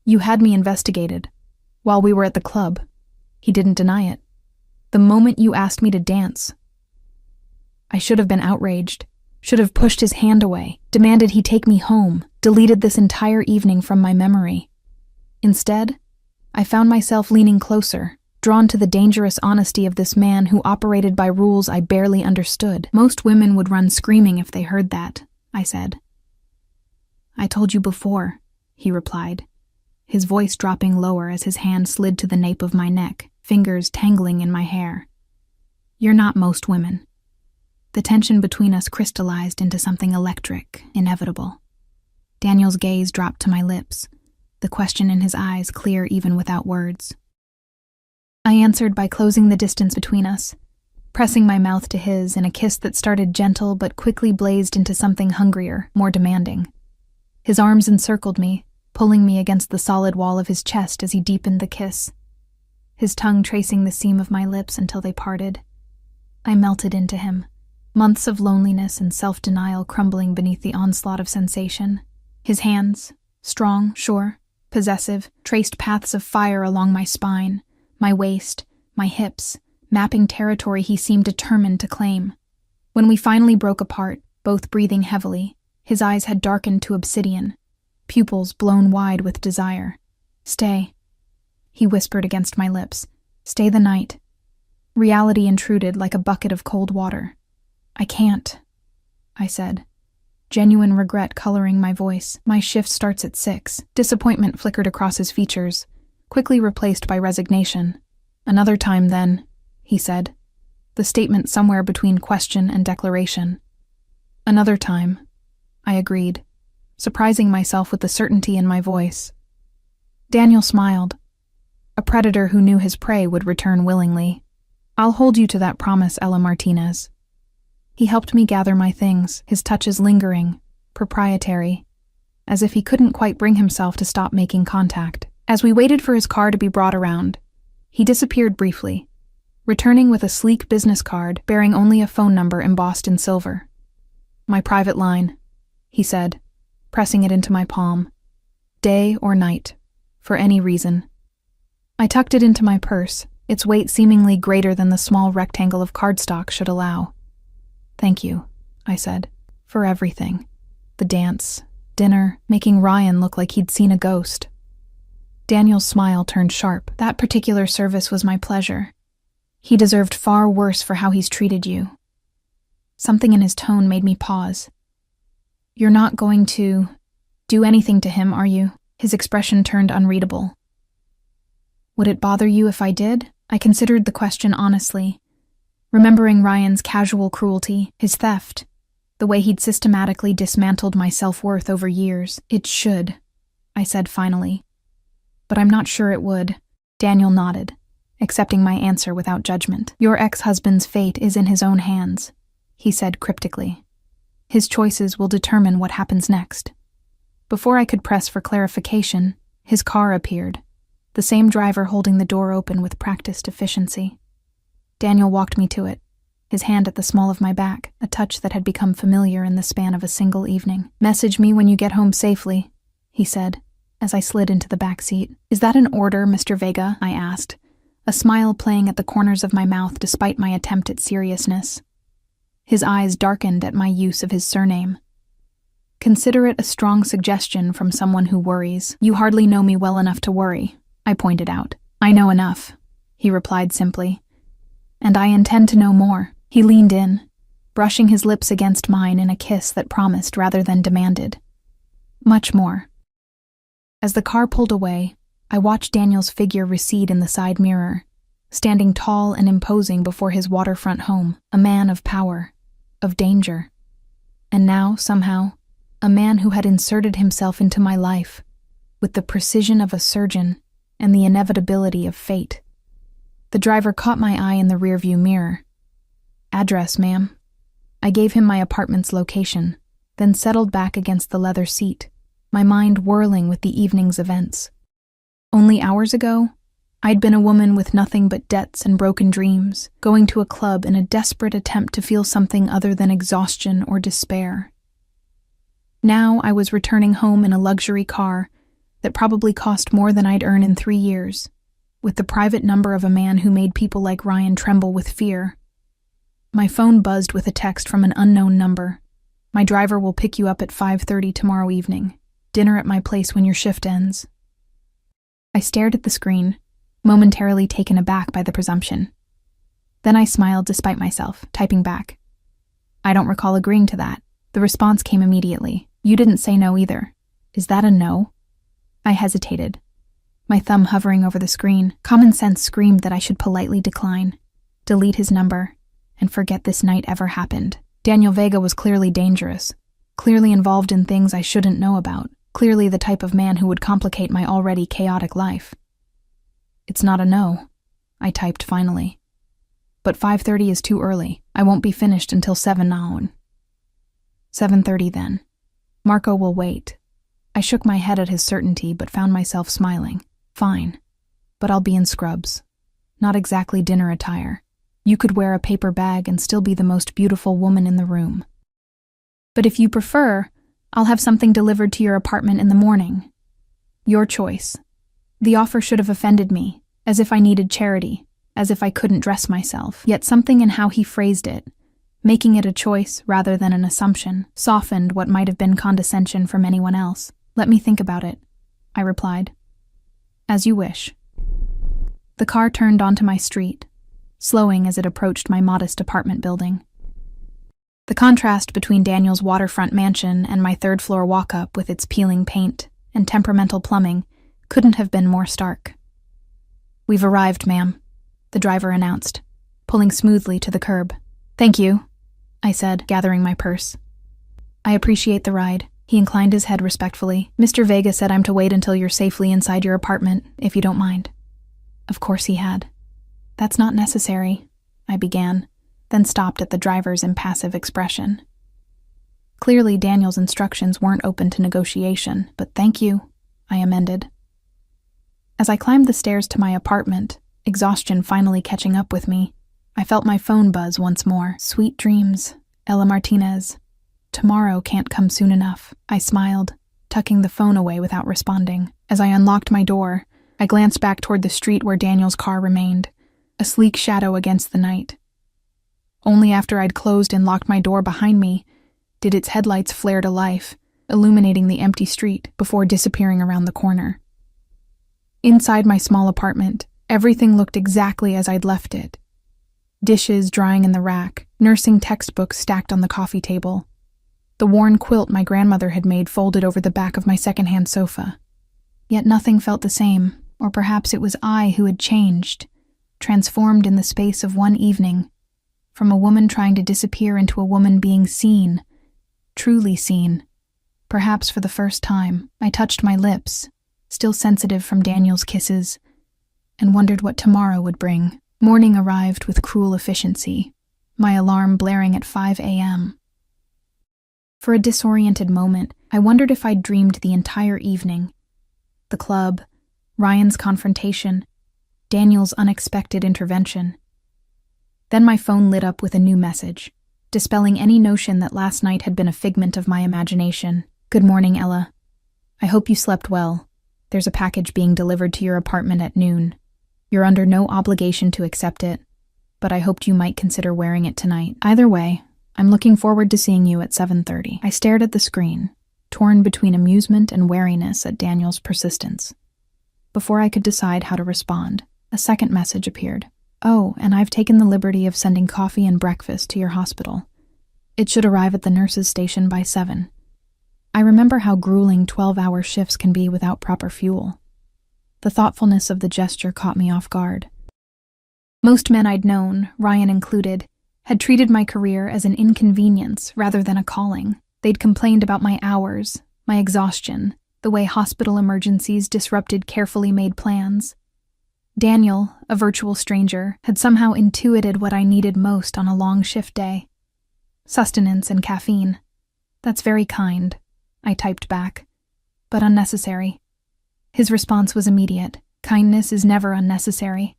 You had me investigated. While we were at the club, he didn't deny it. The moment you asked me to dance, I should have been outraged, should have pushed his hand away, demanded he take me home, deleted this entire evening from my memory. Instead, I found myself leaning closer, drawn to the dangerous honesty of this man who operated by rules I barely understood. Most women would run screaming if they heard that, I said. I told you before, he replied, his voice dropping lower as his hand slid to the nape of my neck, fingers tangling in my hair. You're not most women. The tension between us crystallized into something electric, inevitable. Daniel's gaze dropped to my lips, the question in his eyes clear even without words. I answered by closing the distance between us, pressing my mouth to his in a kiss that started gentle but quickly blazed into something hungrier, more demanding. His arms encircled me, pulling me against the solid wall of his chest as he deepened the kiss, his tongue tracing the seam of my lips until they parted. I melted into him, months of loneliness and self-denial crumbling beneath the onslaught of sensation. His hands, strong, sure, possessive, traced paths of fire along my spine, my waist, my hips, mapping territory he seemed determined to claim. When we finally broke apart, both breathing heavily, his eyes had darkened to obsidian, pupils blown wide with desire. Stay, he whispered against my lips. Stay the night. Reality intruded like a bucket of cold water. I can't, I said, genuine regret coloring my voice. My shift starts at 6. Disappointment flickered across his features, quickly replaced by resignation. Another time, then, he said, the statement somewhere between question and declaration. Another time, I agreed, surprising myself with the certainty in my voice. Daniel smiled. A predator who knew his prey would return willingly. I'll hold you to that promise, Ella Martinez. He helped me gather my things, his touches lingering, proprietary, as if he couldn't quite bring himself to stop making contact. As we waited for his car to be brought around, he disappeared briefly, returning with a sleek business card bearing only a phone number embossed in silver. My private line, he said, pressing it into my palm. Day or night, for any reason. I tucked it into my purse, its weight seemingly greater than the small rectangle of cardstock should allow. Thank you, I said, for everything. The dance, dinner, making Ryan look like he'd seen a ghost. Daniel's smile turned sharp. That particular service was my pleasure. He deserved far worse for how he's treated you. Something in his tone made me pause. You're not going to do anything to him, are you? His expression turned unreadable. Would it bother you if I did? I considered the question honestly, remembering Ryan's casual cruelty, his theft, the way he'd systematically dismantled my self-worth over years. It should, I said finally. But I'm not sure it would. Daniel nodded, accepting my answer without judgment. Your ex-husband's fate is in his own hands, he said cryptically. His choices will determine what happens next. Before I could press for clarification, his car appeared, the same driver holding the door open with practiced efficiency. Daniel walked me to it, his hand at the small of my back, a touch that had become familiar in the span of a single evening. Message me when you get home safely, he said, as I slid into the back seat. Is that an order, Mr. Vega? I asked, a smile playing at the corners of my mouth despite my attempt at seriousness. His eyes darkened at my use of his surname. Consider it a strong suggestion from someone who worries. You hardly know me well enough to worry, I pointed out. I know enough, he replied simply. And I intend to know more. He leaned in, brushing his lips against mine in a kiss that promised rather than demanded. Much more. As the car pulled away, I watched Daniel's figure recede in the side mirror, standing tall and imposing before his waterfront home, a man of power, of danger. And now, somehow, a man who had inserted himself into my life, with the precision of a surgeon and the inevitability of fate. The driver caught my eye in the rearview mirror. Address, ma'am. I gave him my apartment's location, then settled back against the leather seat, my mind whirling with the evening's events. Only hours ago, I'd been a woman with nothing but debts and broken dreams, going to a club in a desperate attempt to feel something other than exhaustion or despair. Now I was returning home in a luxury car that probably cost more than I'd earn in 3 years, with the private number of a man who made people like Ryan tremble with fear. My phone buzzed with a text from an unknown number. My driver will pick you up at 5:30 tomorrow evening. Dinner at my place when your shift ends. I stared at the screen, momentarily taken aback by the presumption. Then I smiled despite myself, typing back. I don't recall agreeing to that. The response came immediately. You didn't say no either. Is that a no? I hesitated, my thumb hovering over the screen. Common sense screamed that I should politely decline, delete his number, and forget this night ever happened. Daniel Vega was clearly dangerous, clearly involved in things I shouldn't know about, clearly the type of man who would complicate my already chaotic life. It's not a no, I typed finally. But 5:30 is too early. I won't be finished until 7 noon. 7:30 then. Marco will wait. I shook my head at his certainty but found myself smiling. Fine. But I'll be in scrubs. Not exactly dinner attire. You could wear a paper bag and still be the most beautiful woman in the room. But if you prefer, I'll have something delivered to your apartment in the morning. Your choice. The offer should have offended me, as if I needed charity, as if I couldn't dress myself. Yet something in how he phrased it, making it a choice rather than an assumption, softened what might have been condescension from anyone else. Let me think about it, I replied. As you wish. The car turned onto my street, slowing as it approached my modest apartment building. The contrast between Daniel's waterfront mansion and my third-floor walk-up with its peeling paint and temperamental plumbing couldn't have been more stark. We've arrived, ma'am, the driver announced, pulling smoothly to the curb. Thank you, I said, gathering my purse. I appreciate the ride. He inclined his head respectfully. Mr. Vega said I'm to wait until you're safely inside your apartment, if you don't mind. Of course he had. That's not necessary, I began, then stopped at the driver's impassive expression. Clearly, Daniel's instructions weren't open to negotiation, but thank you, I amended. As I climbed the stairs to my apartment, exhaustion finally catching up with me, I felt my phone buzz once more. Sweet dreams, Ella Martinez. Tomorrow can't come soon enough, I smiled, tucking the phone away without responding. As I unlocked my door, I glanced back toward the street where Daniel's car remained, a sleek shadow against the night. Only after I'd closed and locked my door behind me did its headlights flare to life, illuminating the empty street before disappearing around the corner. Inside my small apartment, everything looked exactly as I'd left it. Dishes drying in the rack, nursing textbooks stacked on the coffee table, the worn quilt my grandmother had made folded over the back of my secondhand sofa. Yet nothing felt the same, or perhaps it was I who had changed, transformed in the space of one evening, from a woman trying to disappear into a woman being seen, truly seen. Perhaps for the first time, I touched my lips, still sensitive from Daniel's kisses, and wondered what tomorrow would bring. Morning arrived with cruel efficiency, my alarm blaring at 5 a.m. For a disoriented moment, I wondered if I'd dreamed the entire evening. The club, Ryan's confrontation, Daniel's unexpected intervention. Then my phone lit up with a new message, dispelling any notion that last night had been a figment of my imagination. Good morning, Ella. I hope you slept well. There's a package being delivered to your apartment at noon. You're under no obligation to accept it, but I hoped you might consider wearing it tonight. Either way, I'm looking forward to seeing you at 7:30. I stared at the screen, torn between amusement and wariness at Daniel's persistence. Before I could decide how to respond, a second message appeared. Oh, and I've taken the liberty of sending coffee and breakfast to your hospital. It should arrive at the nurse's station by 7. I remember how grueling 12-hour shifts can be without proper fuel. The thoughtfulness of the gesture caught me off guard. Most men I'd known, Ryan included, had treated my career as an inconvenience rather than a calling. They'd complained about my hours, my exhaustion, the way hospital emergencies disrupted carefully made plans. Daniel, a virtual stranger, had somehow intuited what I needed most on a long shift day. Sustenance and caffeine. That's very kind, I typed back, but unnecessary. His response was immediate. Kindness is never unnecessary,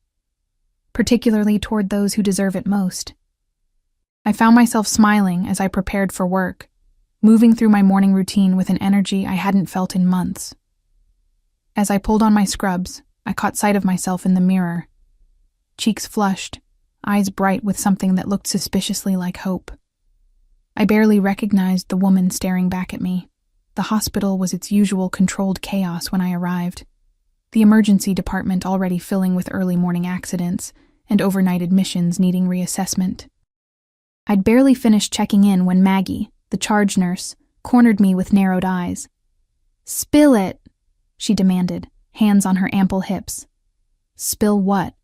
particularly toward those who deserve it most. I found myself smiling as I prepared for work, moving through my morning routine with an energy I hadn't felt in months. As I pulled on my scrubs, I caught sight of myself in the mirror. Cheeks flushed, eyes bright with something that looked suspiciously like hope. I barely recognized the woman staring back at me. The hospital was its usual controlled chaos when I arrived. The emergency department already filling with early morning accidents and overnight admissions needing reassessment. I'd barely finished checking in when Maggie, the charge nurse, cornered me with narrowed eyes. "Spill it," she demanded, hands on her ample hips. "Spill what?"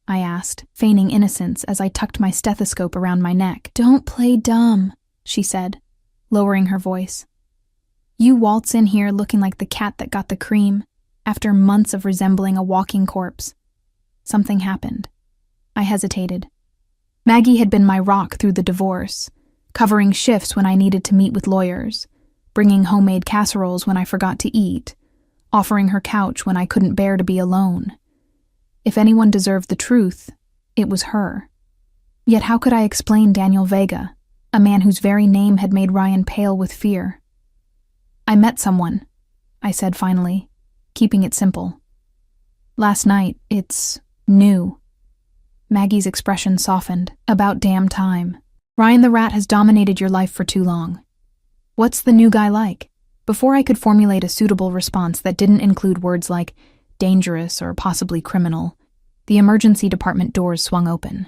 I asked, feigning innocence as I tucked my stethoscope around my neck. "Don't play dumb," she said, lowering her voice. "You waltz in here looking like the cat that got the cream, after months of resembling a walking corpse." Something happened. I hesitated. Maggie had been my rock through the divorce, covering shifts when I needed to meet with lawyers, bringing homemade casseroles when I forgot to eat, offering her couch when I couldn't bear to be alone. If anyone deserved the truth, it was her. Yet how could I explain Daniel Vega, a man whose very name had made Ryan pale with fear? "I met someone," I said finally, keeping it simple. "Last night, it's new." Maggie's expression softened. "About damn time. Ryan the Rat has dominated your life for too long. What's the new guy like?" Before I could formulate a suitable response that didn't include words like dangerous or possibly criminal, the emergency department doors swung open.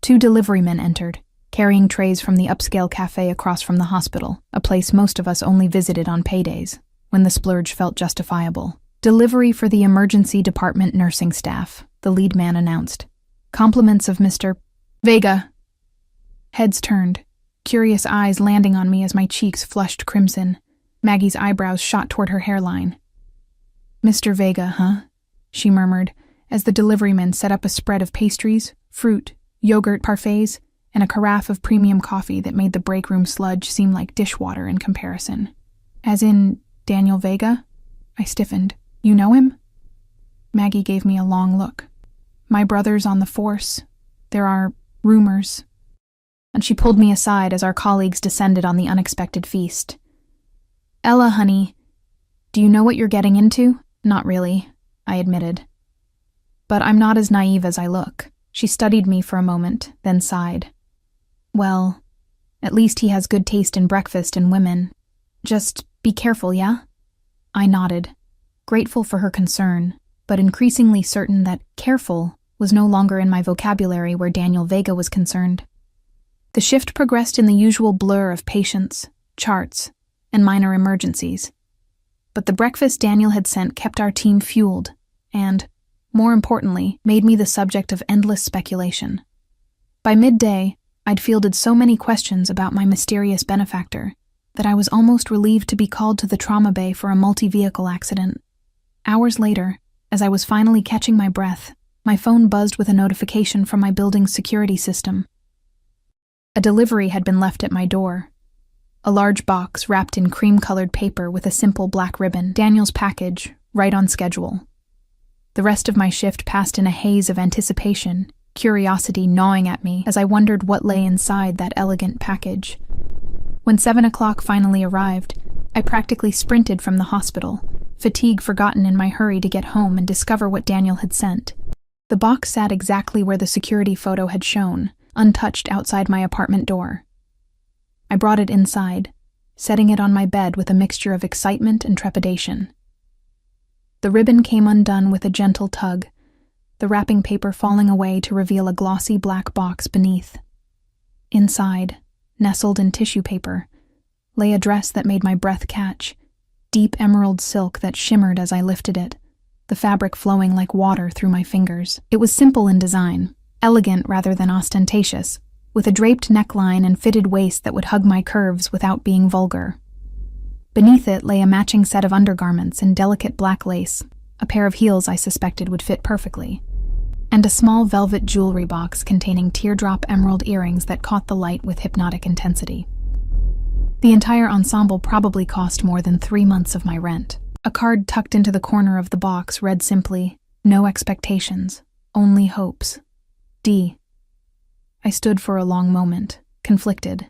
2 deliverymen entered, carrying trays from the upscale cafe across from the hospital, a place most of us only visited on paydays, when the splurge felt justifiable. "Delivery for the emergency department nursing staff," the lead man announced. "Compliments of Mr. Vega." Heads turned, curious eyes landing on me as my cheeks flushed crimson. Maggie's eyebrows shot toward her hairline. "Mr. Vega, huh?" she murmured, as the deliveryman set up a spread of pastries, fruit, yogurt parfaits, and a carafe of premium coffee that made the break room sludge seem like dishwater in comparison. As in Daniel Vega? I stiffened. You know him? Maggie gave me a long look. My brother's on the force. There are rumors. And she pulled me aside as our colleagues descended on the unexpected feast. Ella, honey, do you know what you're getting into? Not really, I admitted. But I'm not as naive as I look. She studied me for a moment, then sighed. Well, at least he has good taste in breakfast and women. Just be careful, yeah? I nodded, grateful for her concern, but increasingly certain that careful was no longer in my vocabulary where Daniel Vega was concerned. The shift progressed in the usual blur of patients, charts, and minor emergencies. But the breakfast Daniel had sent kept our team fueled and, more importantly, made me the subject of endless speculation. By midday, I'd fielded so many questions about my mysterious benefactor that I was almost relieved to be called to the trauma bay for a multi-vehicle accident. Hours later, as I was finally catching my breath, my phone buzzed with a notification from my building's security system. A delivery had been left at my door. A large box wrapped in cream-colored paper with a simple black ribbon, Daniel's package, right on schedule. The rest of my shift passed in a haze of anticipation, curiosity gnawing at me as I wondered what lay inside that elegant package. When 7 o'clock finally arrived, I practically sprinted from the hospital, fatigue forgotten in my hurry to get home and discover what Daniel had sent. The box sat exactly where the security photo had shown, untouched outside my apartment door. I brought it inside, setting it on my bed with a mixture of excitement and trepidation. The ribbon came undone with a gentle tug, the wrapping paper falling away to reveal a glossy black box beneath. Inside, nestled in tissue paper, lay a dress that made my breath catch, deep emerald silk that shimmered as I lifted it, the fabric flowing like water through my fingers. It was simple in design, elegant rather than ostentatious, with a draped neckline and fitted waist that would hug my curves without being vulgar. Beneath it lay a matching set of undergarments in delicate black lace, a pair of heels I suspected would fit perfectly, and a small velvet jewelry box containing teardrop emerald earrings that caught the light with hypnotic intensity. The entire ensemble probably cost more than 3 months of my rent. A card tucked into the corner of the box read simply, "No expectations, only hopes. D." I stood for a long moment, conflicted.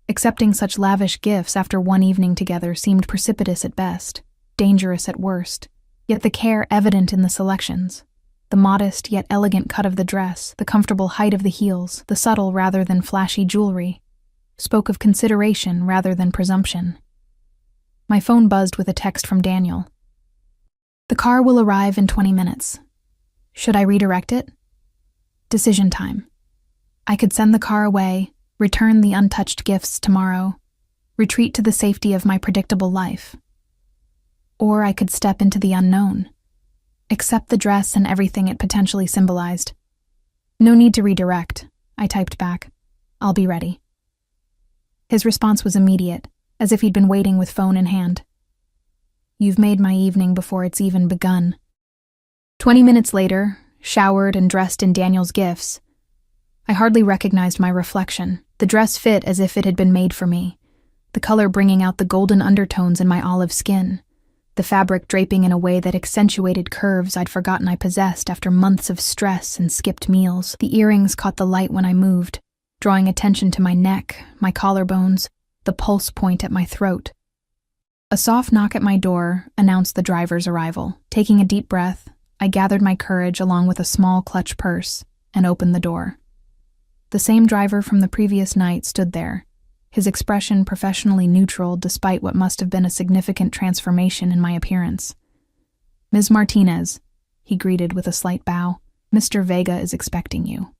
Accepting such lavish gifts after one evening together seemed precipitous at best, dangerous at worst, yet the care evident in the selections, the modest yet elegant cut of the dress, the comfortable height of the heels, the subtle rather than flashy jewelry, spoke of consideration rather than presumption. My phone buzzed with a text from Daniel. "The car will arrive in 20 minutes. Should I redirect it? Decision time. I could send the car away, return the untouched gifts tomorrow, retreat to the safety of my predictable life. Or I could step into the unknown, accept the dress and everything it potentially symbolized. No need to redirect," I typed back. "I'll be ready." His response was immediate, as if he'd been waiting with phone in hand. "You've made my evening before it's even begun." 20 minutes later, showered and dressed in Daniel's gifts, I hardly recognized my reflection. The dress fit as if it had been made for me, the color bringing out the golden undertones in my olive skin, the fabric draping in a way that accentuated curves I'd forgotten I possessed after months of stress and skipped meals. The earrings caught the light when I moved, drawing attention to my neck, my collarbones, the pulse point at my throat. A soft knock at my door announced the driver's arrival. Taking a deep breath, I gathered my courage along with a small clutch purse and opened the door. The same driver from the previous night stood there, his expression professionally neutral despite what must have been a significant transformation in my appearance. "Ms. Martinez," he greeted with a slight bow, "Mr. Vega is expecting you."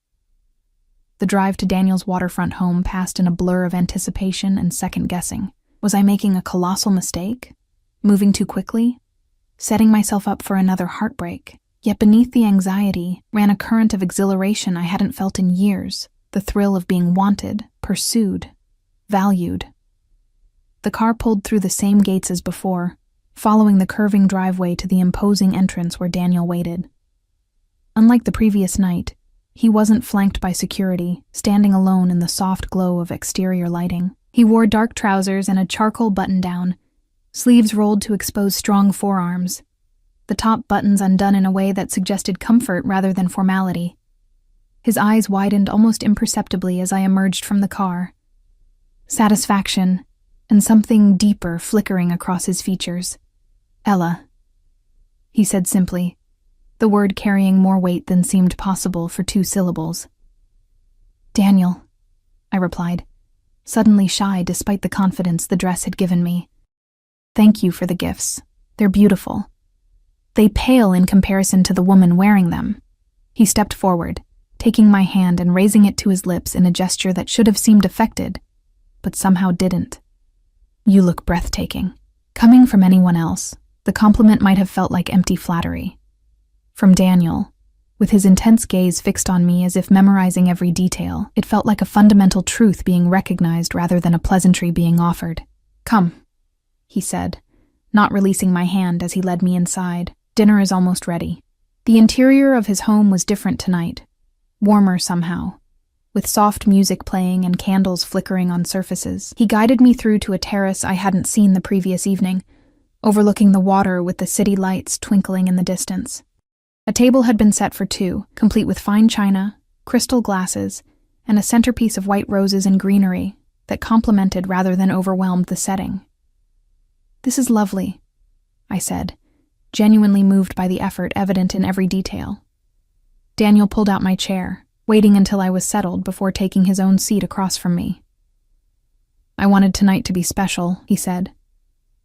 The drive to Daniel's waterfront home passed in a blur of anticipation and second-guessing. Was I making a colossal mistake? Moving too quickly? Setting myself up for another heartbreak? Yet beneath the anxiety ran a current of exhilaration I hadn't felt in years, the thrill of being wanted, pursued, valued. The car pulled through the same gates as before, following the curving driveway to the imposing entrance where Daniel waited. Unlike the previous night, he wasn't flanked by security, standing alone in the soft glow of exterior lighting. He wore dark trousers and a charcoal button-down, sleeves rolled to expose strong forearms, the top buttons undone in a way that suggested comfort rather than formality. His eyes widened almost imperceptibly as I emerged from the car. Satisfaction, and something deeper flickering across his features. "Ella," he said simply, the word carrying more weight than seemed possible for 2 syllables. "Daniel," I replied, suddenly shy despite the confidence the dress had given me. "Thank you for the gifts. They're beautiful. They pale in comparison to the woman wearing them." He stepped forward, taking my hand and raising it to his lips in a gesture that should have seemed affected, but somehow didn't. "You look breathtaking." Coming from anyone else, the compliment might have felt like empty flattery. From Daniel, with his intense gaze fixed on me as if memorizing every detail, it felt like a fundamental truth being recognized rather than a pleasantry being offered. "Come," he said, not releasing my hand as he led me inside. "Dinner is almost ready." The interior of his home was different tonight, warmer somehow, with soft music playing and candles flickering on surfaces. He guided me through to a terrace I hadn't seen the previous evening, overlooking the water with the city lights twinkling in the distance. A table had been set for 2, complete with fine china, crystal glasses, and a centerpiece of white roses and greenery that complemented rather than overwhelmed the setting. "This is lovely," I said, genuinely moved by the effort evident in every detail. Daniel pulled out my chair, waiting until I was settled before taking his own seat across from me. "I wanted tonight to be special," he said.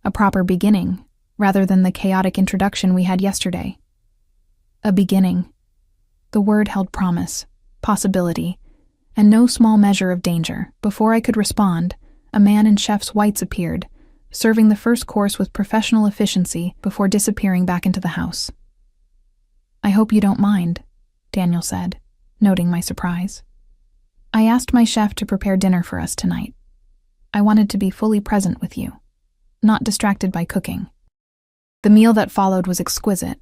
"A proper beginning, rather than the chaotic introduction we had yesterday." A beginning. The word held promise, possibility, and no small measure of danger. Before I could respond, a man in chef's whites appeared, serving the first course with professional efficiency before disappearing back into the house. "I hope you don't mind," Daniel said, noting my surprise. "I asked my chef to prepare dinner for us tonight. I wanted to be fully present with you, not distracted by cooking." The meal that followed was exquisite.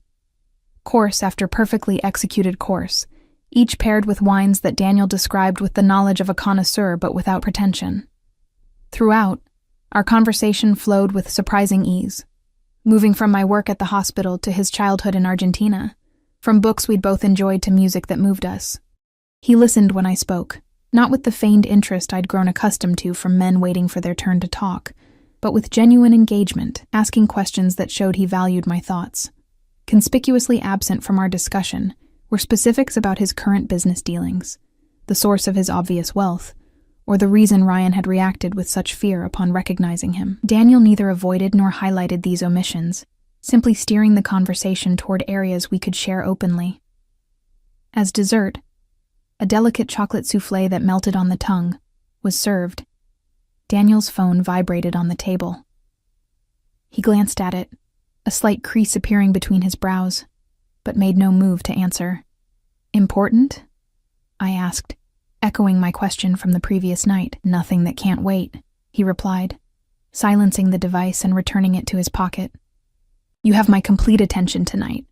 Course after perfectly executed course, each paired with wines that Daniel described with the knowledge of a connoisseur but without pretension. Throughout, our conversation flowed with surprising ease, moving from my work at the hospital to his childhood in Argentina, from books we'd both enjoyed to music that moved us. He listened when I spoke, not with the feigned interest I'd grown accustomed to from men waiting for their turn to talk, but with genuine engagement, asking questions that showed he valued my thoughts. Conspicuously absent from our discussion were specifics about his current business dealings, the source of his obvious wealth, or the reason Ryan had reacted with such fear upon recognizing him. Daniel neither avoided nor highlighted these omissions, simply steering the conversation toward areas we could share openly. As dessert, a delicate chocolate soufflé that melted on the tongue, was served. Daniel's phone vibrated on the table. He glanced at it, a slight crease appearing between his brows, but made no move to answer. "Important?" I asked, echoing my question from the previous night. "Nothing that can't wait," he replied, silencing the device and returning it to his pocket. "You have my complete attention tonight."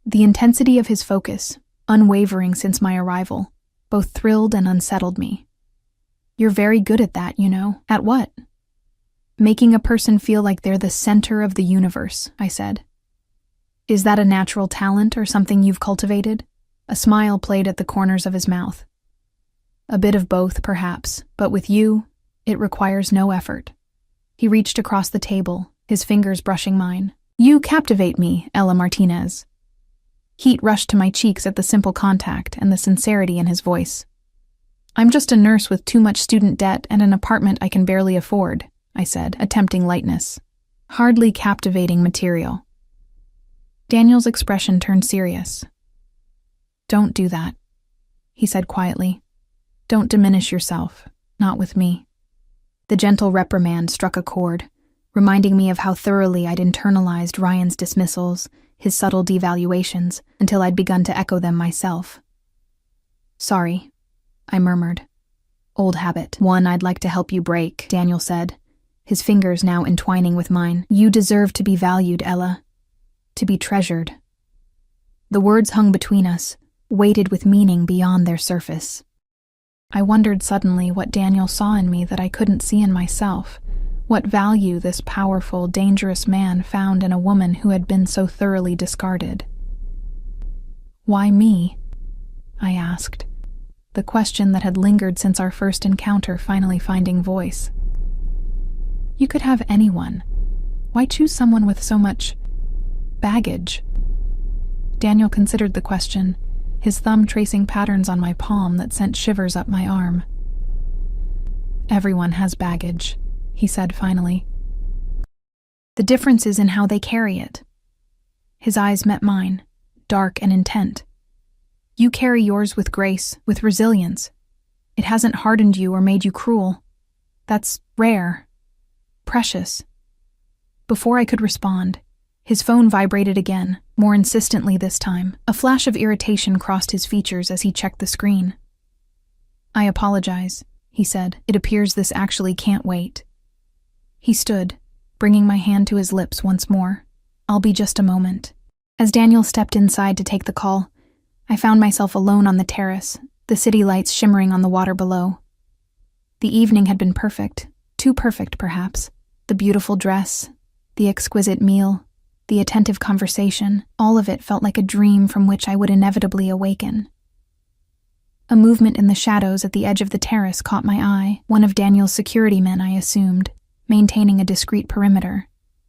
The intensity of his focus, unwavering since my arrival, both thrilled and unsettled me. "You're very good at that, you know." "At what?" "Making a person feel like they're the center of the universe," I said. "Is that a natural talent or something you've cultivated?" A smile played at the corners of his mouth. "A bit of both, perhaps, but with you, it requires no effort." He reached across the table, his fingers brushing mine. "You captivate me, Ella Martinez." Heat rushed to my cheeks at the simple contact and the sincerity in his voice. "I'm just a nurse with too much student debt and an apartment I can barely afford," I said, attempting lightness. "Hardly captivating material." Daniel's expression turned serious. "Don't do that," he said quietly. "Don't diminish yourself, not with me." The gentle reprimand struck a chord, reminding me of how thoroughly I'd internalized Ryan's dismissals, his subtle devaluations, until I'd begun to echo them myself. "Sorry," I murmured. "Old habit. One I'd like to help you break," Daniel said, his fingers now entwining with mine. "You deserve to be valued, Ella. To be treasured." The words hung between us, weighted with meaning beyond their surface. I wondered suddenly what Daniel saw in me that I couldn't see in myself, what value this powerful, dangerous man found in a woman who had been so thoroughly discarded. "Why me?" I asked, the question that had lingered since our first encounter finally finding voice. "You could have anyone. Why choose someone with so much baggage?" Daniel considered the question, his thumb tracing patterns on my palm that sent shivers up my arm. "Everyone has baggage," he said finally. "The difference is in how they carry it." His eyes met mine, dark and intent. "You carry yours with grace, with resilience. It hasn't hardened you or made you cruel. That's rare. Precious." Before I could respond, his phone vibrated again, more insistently this time. A flash of irritation crossed his features as he checked the screen. "I apologize," he said. "It appears this actually can't wait." He stood, bringing my hand to his lips once more. "I'll be just a moment." As Daniel stepped inside to take the call, I found myself alone on the terrace, the city lights shimmering on the water below. The evening had been perfect, too perfect perhaps. The beautiful dress, the exquisite meal, the attentive conversation, all of it felt like a dream from which I would inevitably awaken. A movement in the shadows at the edge of the terrace caught my eye, one of Daniel's security men, I assumed, maintaining a discreet perimeter.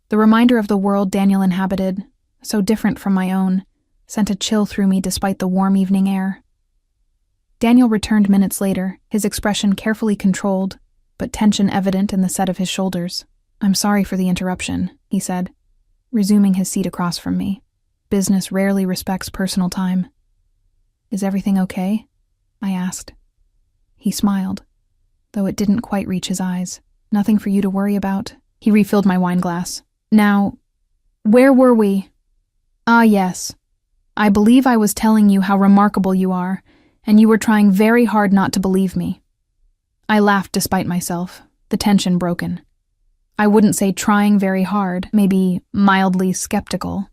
The reminder of the world Daniel inhabited, so different from my own, sent a chill through me despite the warm evening air. Daniel returned minutes later, his expression carefully controlled, but tension evident in the set of his shoulders. "I'm sorry for the interruption," he said, resuming his seat across from me. "Business rarely respects personal time." "Is everything okay?" I asked. He smiled, though it didn't quite reach his eyes. "Nothing for you to worry about." He refilled my wine glass. "Now, where were we? Ah, yes. I believe I was telling you how remarkable you are, and you were trying very hard not to believe me." I laughed despite myself, the tension broken. "I wouldn't say trying very hard, maybe mildly skeptical."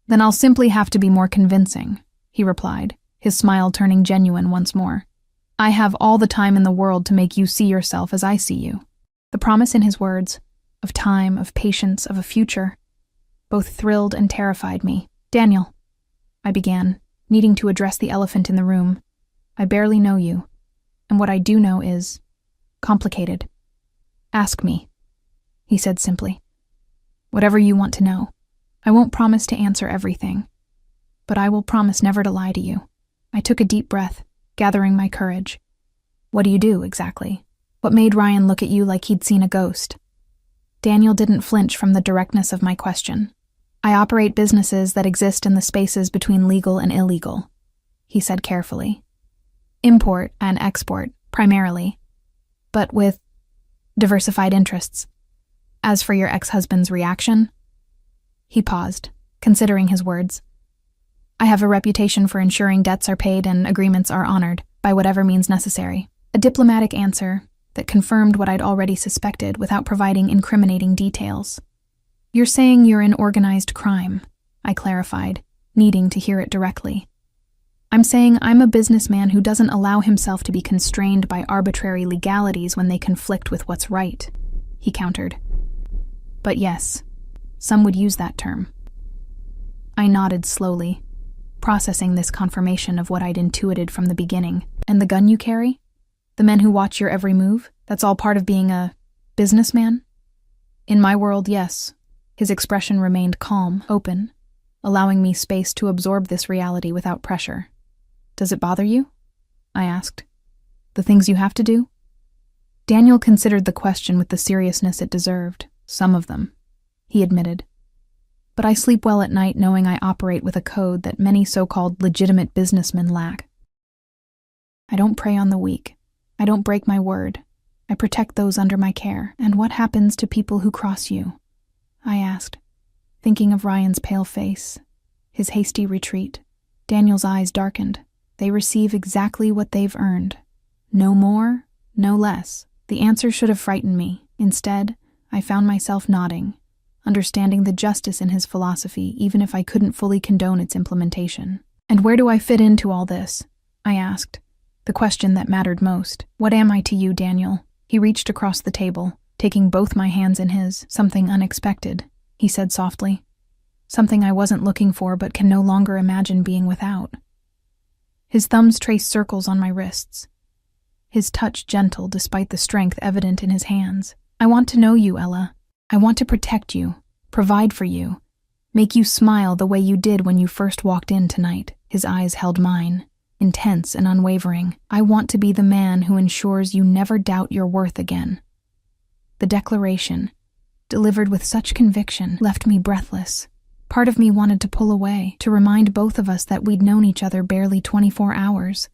"Then I'll simply have to be more convincing," he replied, his smile turning genuine once more. "I have all the time in the world to make you see yourself as I see you." The promise in his words, of time, of patience, of a future, both thrilled and terrified me. "Daniel," I began, needing to address the elephant in the room. "I barely know you, and what I do know is complicated. Ask me," he said simply. "Whatever you want to know. I won't promise to answer everything, but I will promise never to lie to you." I took a deep breath, gathering my courage. "What do you do, exactly? What made Ryan look at you like he'd seen a ghost?" Daniel didn't flinch from the directness of my question. "I operate businesses that exist in the spaces between legal and illegal," he said carefully. "Import and export, primarily, but with diversified interests. As for your ex-husband's reaction..." He paused, considering his words. "I have a reputation for ensuring debts are paid and agreements are honored, by whatever means necessary." A diplomatic answer that confirmed what I'd already suspected without providing incriminating details. "You're saying you're in organized crime," I clarified, needing to hear it directly. "I'm saying I'm a businessman who doesn't allow himself to be constrained by arbitrary legalities when they conflict with what's right," he countered. "But yes, some would use that term." I nodded slowly, processing this confirmation of what I'd intuited from the beginning. "And the gun you carry? The men who watch your every move? That's all part of being a businessman?" "In my world, yes." His expression remained calm, open, allowing me space to absorb this reality without pressure. "Does it bother you?" I asked. "The things you have to do?" Daniel considered the question with the seriousness it deserved. "Some of them," he admitted. "But I sleep well at night knowing I operate with a code that many so-called legitimate businessmen lack. I don't prey on the weak. I don't break my word. I protect those under my care." "And what happens to people who cross you?" I asked, thinking of Ryan's pale face, his hasty retreat. Daniel's eyes darkened. "They receive exactly what they've earned. No more, no less." The answer should have frightened me. Instead, I found myself nodding, understanding the justice in his philosophy even if I couldn't fully condone its implementation. "And where do I fit into all this?" I asked, the question that mattered most. "What am I to you, Daniel?" He reached across the table, taking both my hands in his. "Something unexpected," he said softly. "Something I wasn't looking for but can no longer imagine being without." His thumbs traced circles on my wrists, his touch gentle despite the strength evident in his hands. "I want to know you, Ella. I want to protect you, provide for you, make you smile the way you did when you first walked in tonight." His eyes held mine, intense and unwavering. "I want to be the man who ensures you never doubt your worth again." The declaration, delivered with such conviction, left me breathless. Part of me wanted to pull away, to remind both of us that we'd known each other barely 24 hours,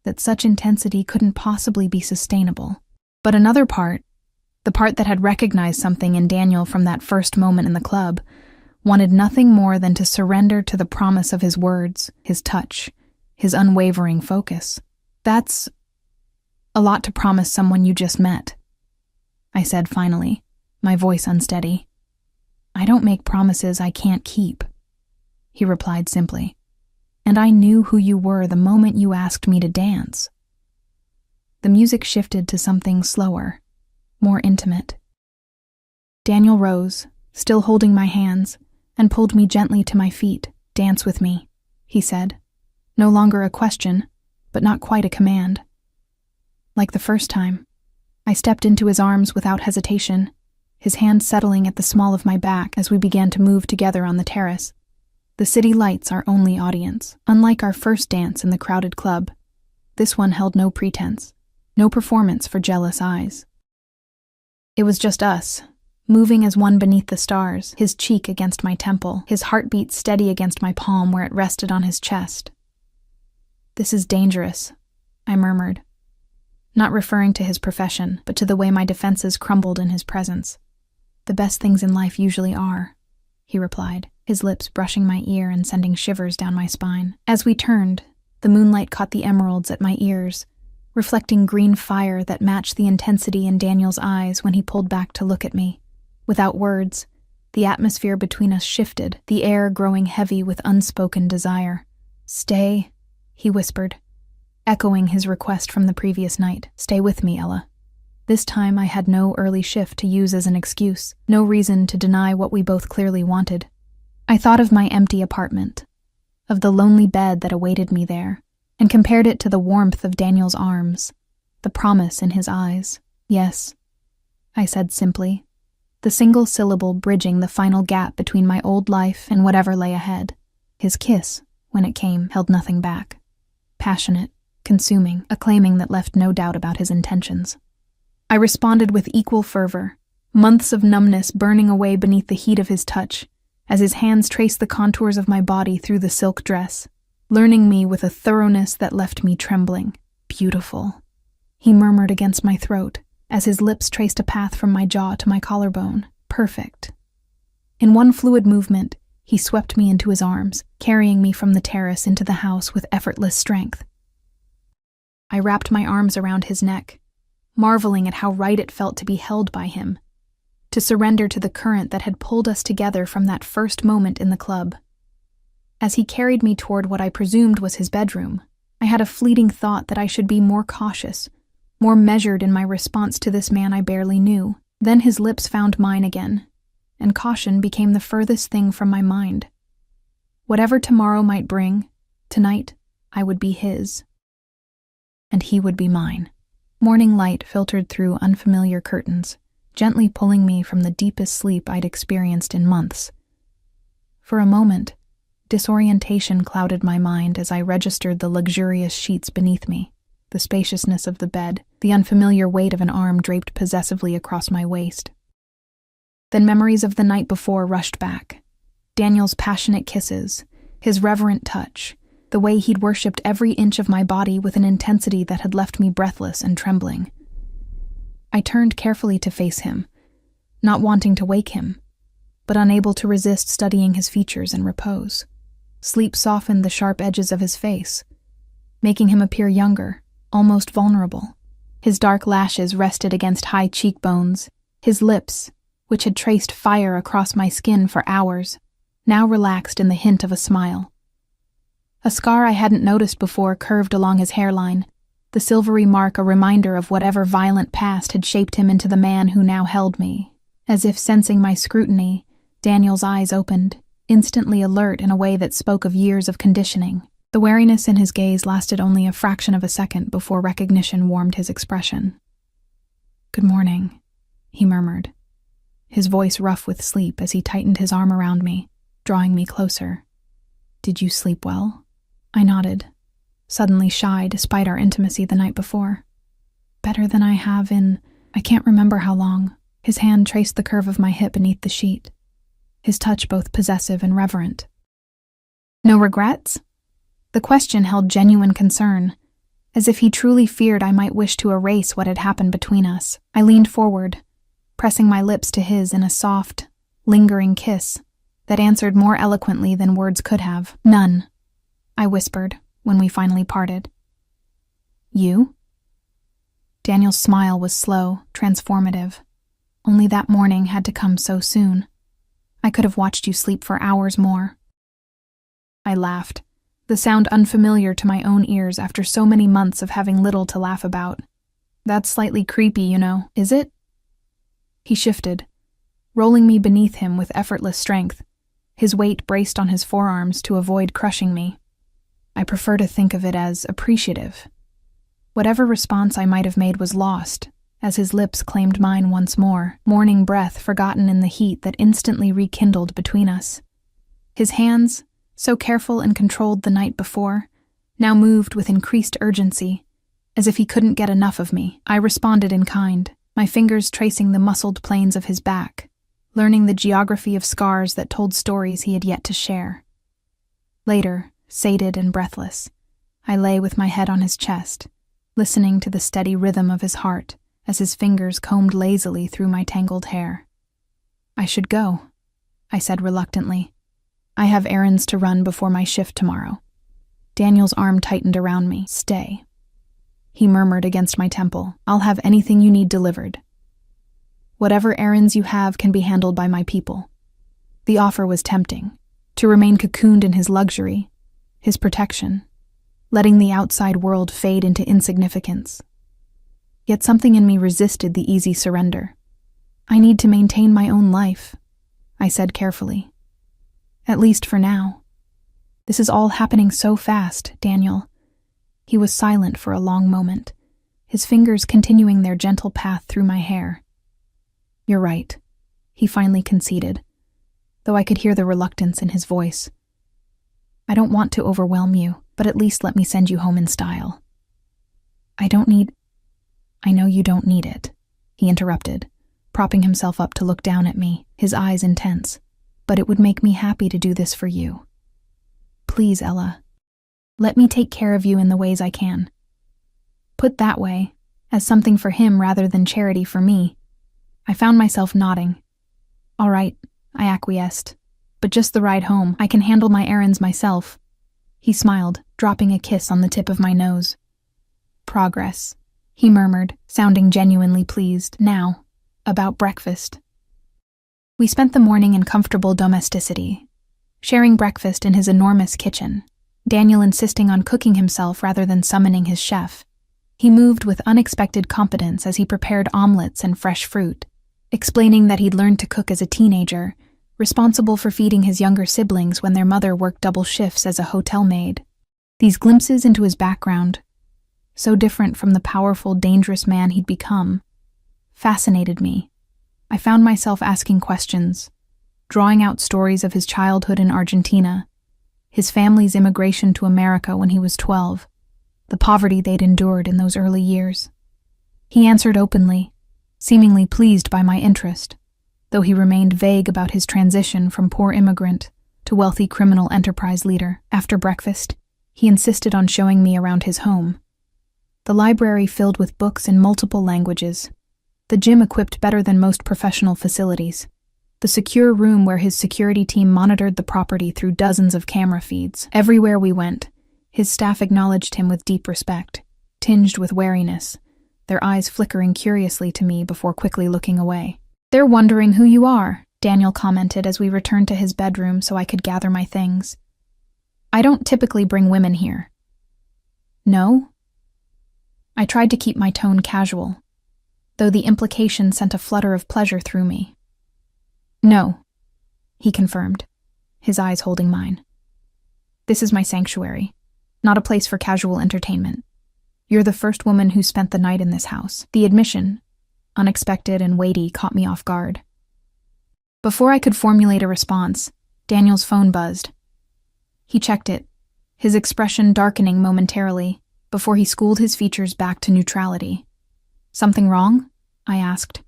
that such intensity couldn't possibly be sustainable. But another part, the part that had recognized something in Daniel from that first moment in the club, wanted nothing more than to surrender to the promise of his words, his touch, his unwavering focus. "That's a lot to promise someone you just met," I said finally, my voice unsteady. "I don't make promises I can't keep," he replied simply. "And I knew who you were the moment you asked me to dance." The music shifted to something slower, more intimate. Daniel rose, still holding my hands, and pulled me gently to my feet. "Dance with me," he said. No longer a question, but not quite a command. Like the first time, I stepped into his arms without hesitation, his hand settling at the small of my back as we began to move together on the terrace. The city lights our only audience. Unlike our first dance in the crowded club, this one held no pretense, no performance for jealous eyes. It was just us, moving as one beneath the stars, his cheek against my temple, his heartbeat steady against my palm where it rested on his chest. "This is dangerous," I murmured, not referring to his profession, but to the way my defenses crumbled in his presence. "The best things in life usually are," he replied, his lips brushing my ear and sending shivers down my spine. As we turned, the moonlight caught the emeralds at my ears, reflecting green fire that matched the intensity in Daniel's eyes when he pulled back to look at me. Without words, the atmosphere between us shifted, the air growing heavy with unspoken desire. "Stay," he whispered, echoing his request from the previous night. "Stay with me, Ella." This time I had no early shift to use as an excuse, no reason to deny what we both clearly wanted. I thought of my empty apartment, of the lonely bed that awaited me there, and compared it to the warmth of Daniel's arms, the promise in his eyes. "Yes," I said simply, the single syllable bridging the final gap between my old life and whatever lay ahead. His kiss, when it came, held nothing back. Passionate, consuming, a claiming that left no doubt about his intentions. I responded with equal fervor, months of numbness burning away beneath the heat of his touch, as his hands traced the contours of my body through the silk dress, learning me with a thoroughness that left me trembling. "Beautiful," he murmured against my throat, as his lips traced a path from my jaw to my collarbone. "Perfect." In one fluid movement, he swept me into his arms, carrying me from the terrace into the house with effortless strength. I wrapped my arms around his neck, marveling at how right it felt to be held by him, to surrender to the current that had pulled us together from that first moment in the club. As he carried me toward what I presumed was his bedroom, I had a fleeting thought that I should be more cautious, more measured in my response to this man I barely knew. Then his lips found mine again, and caution became the furthest thing from my mind. Whatever tomorrow might bring, tonight I would be his, and he would be mine. Morning light filtered through unfamiliar curtains, gently pulling me from the deepest sleep I'd experienced in months. For a moment, disorientation clouded my mind as I registered the luxurious sheets beneath me, the spaciousness of the bed, the unfamiliar weight of an arm draped possessively across my waist. Then memories of the night before rushed back. Daniel's passionate kisses, his reverent touch, the way he'd worshipped every inch of my body with an intensity that had left me breathless and trembling. I turned carefully to face him, not wanting to wake him, but unable to resist studying his features in repose. Sleep softened the sharp edges of his face, making him appear younger, almost vulnerable. His dark lashes rested against high cheekbones, his lips, which had traced fire across my skin for hours, now relaxed in the hint of a smile. A scar I hadn't noticed before curved along his hairline, the silvery mark a reminder of whatever violent past had shaped him into the man who now held me. As if sensing my scrutiny, Daniel's eyes opened, instantly alert in a way that spoke of years of conditioning. The wariness in his gaze lasted only a fraction of a second before recognition warmed his expression. "Good morning," he murmured, his voice rough with sleep as he tightened his arm around me, drawing me closer. "Did you sleep well?" I nodded, suddenly shy despite our intimacy the night before. "Better than I have in, I can't remember how long." His hand traced the curve of my hip beneath the sheet, his touch both possessive and reverent. "No regrets?" The question held genuine concern, as if he truly feared I might wish to erase what had happened between us. I leaned forward, pressing my lips to his in a soft, lingering kiss that answered more eloquently than words could have. "None," I whispered when we finally parted. "You?" Daniel's smile was slow, transformative. Only that morning had to come so soon. I could have watched you sleep for hours more. I laughed, the sound unfamiliar to my own ears after so many months of having little to laugh about. "That's slightly creepy, you know, is it?" He shifted, rolling me beneath him with effortless strength, his weight braced on his forearms to avoid crushing me. I prefer to think of it as appreciative. Whatever response I might have made was lost, as his lips claimed mine once more, morning breath forgotten in the heat that instantly rekindled between us. His hands, so careful and controlled the night before, now moved with increased urgency, as if he couldn't get enough of me. I responded in kind, my fingers tracing the muscled planes of his back, learning the geography of scars that told stories he had yet to share. Later, sated and breathless, I lay with my head on his chest, listening to the steady rhythm of his heart as his fingers combed lazily through my tangled hair. "I should go," I said reluctantly. "I have errands to run before my shift tomorrow." Daniel's arm tightened around me. "Stay," he murmured against my temple. "I'll have anything you need delivered. Whatever errands you have can be handled by my people." The offer was tempting, to remain cocooned in his luxury, his protection, letting the outside world fade into insignificance. Yet something in me resisted the easy surrender. "I need to maintain my own life," I said carefully. "At least for now. This is all happening so fast, Daniel." He was silent for a long moment, his fingers continuing their gentle path through my hair. "You're right," he finally conceded, though I could hear the reluctance in his voice. "I don't want to overwhelm you, but at least let me send you home in style." I know you don't need it," he interrupted, propping himself up to look down at me, his eyes intense. "But it would make me happy to do this for you. Please, Ella, let me take care of you in the ways I can." Put that way, as something for him rather than charity for me, I found myself nodding. "All right," I acquiesced, "but just the ride home. I can handle my errands myself." He smiled, dropping a kiss on the tip of my nose. "Progress," he murmured, sounding genuinely pleased. "Now, about breakfast." We spent the morning in comfortable domesticity, sharing breakfast in his enormous kitchen, Daniel insisting on cooking himself rather than summoning his chef. He moved with unexpected competence as he prepared omelets and fresh fruit, explaining that he'd learned to cook as a teenager, responsible for feeding his younger siblings when their mother worked double shifts as a hotel maid. These glimpses into his background, so different from the powerful, dangerous man he'd become, fascinated me. I found myself asking questions, drawing out stories of his childhood in Argentina, his family's immigration to America when he was 12, the poverty they'd endured in those early years. He answered openly, seemingly pleased by my interest, though he remained vague about his transition from poor immigrant to wealthy criminal enterprise leader. After breakfast, he insisted on showing me around his home. The library filled with books in multiple languages, the gym equipped better than most professional facilities, the secure room where his security team monitored the property through dozens of camera feeds. Everywhere we went, his staff acknowledged him with deep respect, tinged with wariness, their eyes flickering curiously to me before quickly looking away. "They're wondering who you are," Daniel commented as we returned to his bedroom so I could gather my things. "I don't typically bring women here." "No?" I tried to keep my tone casual, though the implication sent a flutter of pleasure through me. "No," he confirmed, his eyes holding mine. "This is my sanctuary, not a place for casual entertainment. You're the first woman who spent the night in this house." The admission, unexpected and weighty, caught me off guard. Before I could formulate a response, Daniel's phone buzzed. He checked it, his expression darkening momentarily before he schooled his features back to neutrality. "Something wrong?" I asked.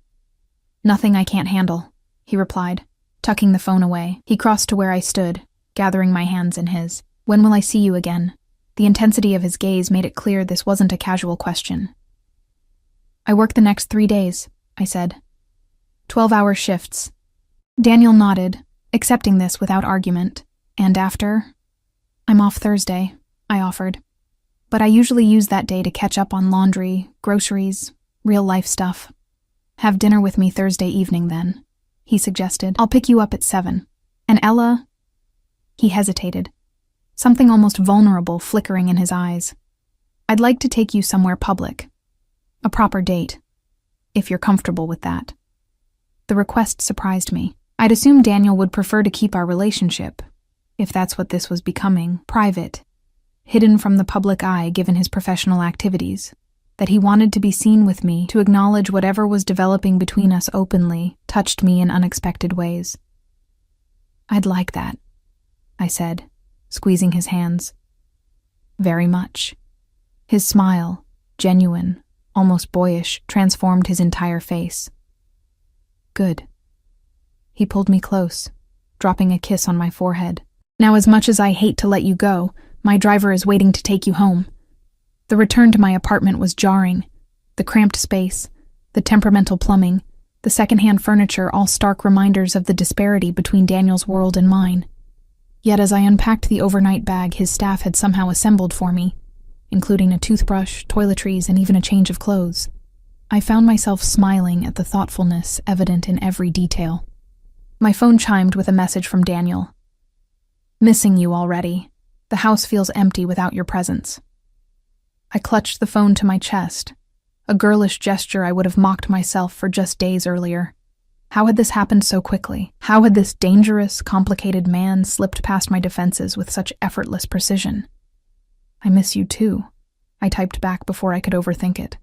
"Nothing I can't handle," he replied, tucking the phone away. He crossed to where I stood, gathering my hands in his. "When will I see you again?" The intensity of his gaze made it clear this wasn't a casual question. "I work the next 3 days," I said. 12-hour shifts. Daniel nodded, accepting this without argument. "And after?" "I'm off Thursday," I offered. "But I usually use that day to catch up on laundry, groceries, real-life stuff." "Have dinner with me Thursday evening, then," he suggested. "I'll pick you up at 7. And Ella?" He hesitated, something almost vulnerable flickering in his eyes. "I'd like to take you somewhere public. A proper date, if you're comfortable with that." The request surprised me. I'd assumed Daniel would prefer to keep our relationship, if that's what this was becoming, private, hidden from the public eye given his professional activities, that he wanted to be seen with me, to acknowledge whatever was developing between us openly, touched me in unexpected ways. "I'd like that," I said, squeezing his hands. "Very much." His smile, genuine, almost boyish, transformed his entire face. "Good." He pulled me close, dropping a kiss on my forehead. "Now, as much as I hate to let you go, my driver is waiting to take you home." The return to my apartment was jarring. The cramped space, the temperamental plumbing, the secondhand furniture, all stark reminders of the disparity between Daniel's world and mine. Yet as I unpacked the overnight bag his staff had somehow assembled for me, including a toothbrush, toiletries, and even a change of clothes, I found myself smiling at the thoughtfulness evident in every detail. My phone chimed with a message from Daniel. "Missing you already. The house feels empty without your presence." I clutched the phone to my chest, a girlish gesture I would have mocked myself for just days earlier. How had this happened so quickly? How had this dangerous, complicated man slipped past my defenses with such effortless precision? "I miss you too," I typed back before I could overthink it.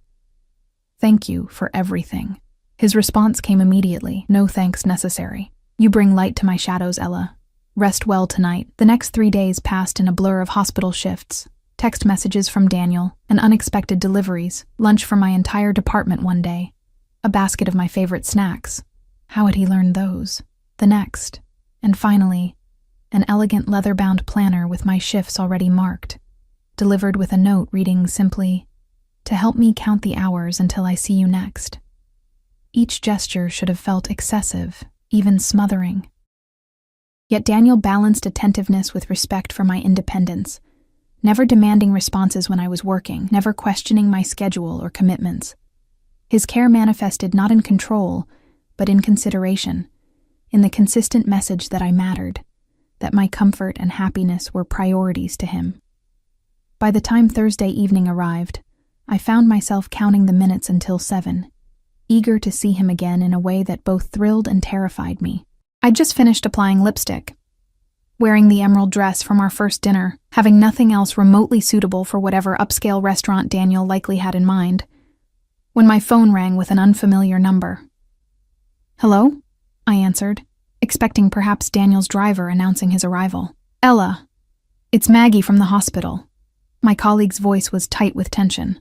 "Thank you for everything." His response came immediately, no thanks necessary. "You bring light to my shadows, Ella. Rest well tonight." The next 3 days passed in a blur of hospital shifts, text messages from Daniel, and unexpected deliveries, lunch for my entire department one day, a basket of my favorite snacks. How had he learned those? The next, and finally, an elegant leather-bound planner with my shifts already marked, delivered with a note reading simply, "To help me count the hours until I see you next." Each gesture should have felt excessive, even smothering. Yet Daniel balanced attentiveness with respect for my independence, never demanding responses when I was working, never questioning my schedule or commitments. His care manifested not in control, but in consideration, in the consistent message that I mattered, that my comfort and happiness were priorities to him. By the time Thursday evening arrived, I found myself counting the minutes until 7, eager to see him again in a way that both thrilled and terrified me. I'd just finished applying lipstick, wearing the emerald dress from our first dinner, having nothing else remotely suitable for whatever upscale restaurant Daniel likely had in mind, when my phone rang with an unfamiliar number. "Hello?" I answered, expecting perhaps Daniel's driver announcing his arrival. "Ella, it's Maggie from the hospital." My colleague's voice was tight with tension.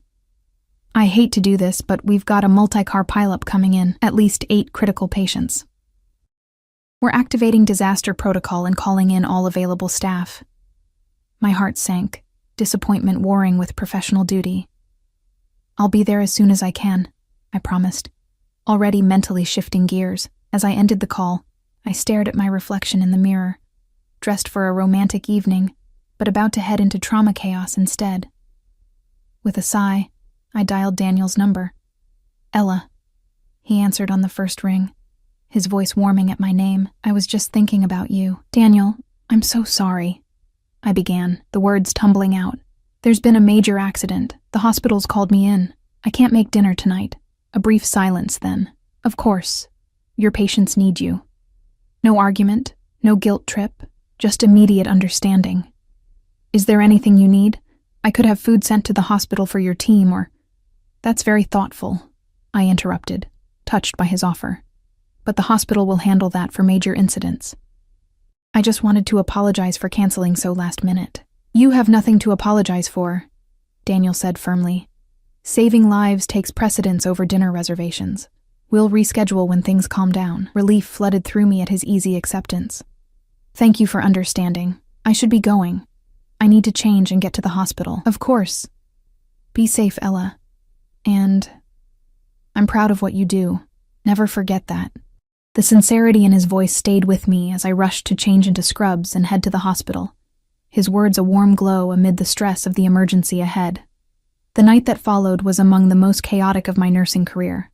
"I hate to do this, but we've got a multi-car pileup coming in, at least 8 critical patients. We're activating disaster protocol and calling in all available staff." My heart sank, disappointment warring with professional duty. "I'll be there as soon as I can," I promised, already mentally shifting gears. As I ended the call, I stared at my reflection in the mirror, dressed for a romantic evening, but about to head into trauma chaos instead. With a sigh, I dialed Daniel's number. "Ella," he answered on the first ring. his voice warming at my name. I was just thinking about you. Daniel, I'm so sorry, I began, the words tumbling out. There's been a major accident. The hospital's called me in. I can't make dinner tonight. A brief silence then. Of course. Your patients need you. No argument, no guilt trip, just immediate understanding. Is there anything you need? I could have food sent to the hospital for your team or... That's very thoughtful, I interrupted, touched by his offer. But the hospital will handle that for major incidents. I just wanted to apologize for canceling so last minute. You have nothing to apologize for, Daniel said firmly. Saving lives takes precedence over dinner reservations. We'll reschedule when things calm down. Relief flooded through me at his easy acceptance. Thank you for understanding. I should be going. I need to change and get to the hospital. Of course. Be safe, Ella. And I'm proud of what you do. Never forget that. The sincerity in his voice stayed with me as I rushed to change into scrubs and head to the hospital, his words a warm glow amid the stress of the emergency ahead. The night that followed was among the most chaotic of my nursing career.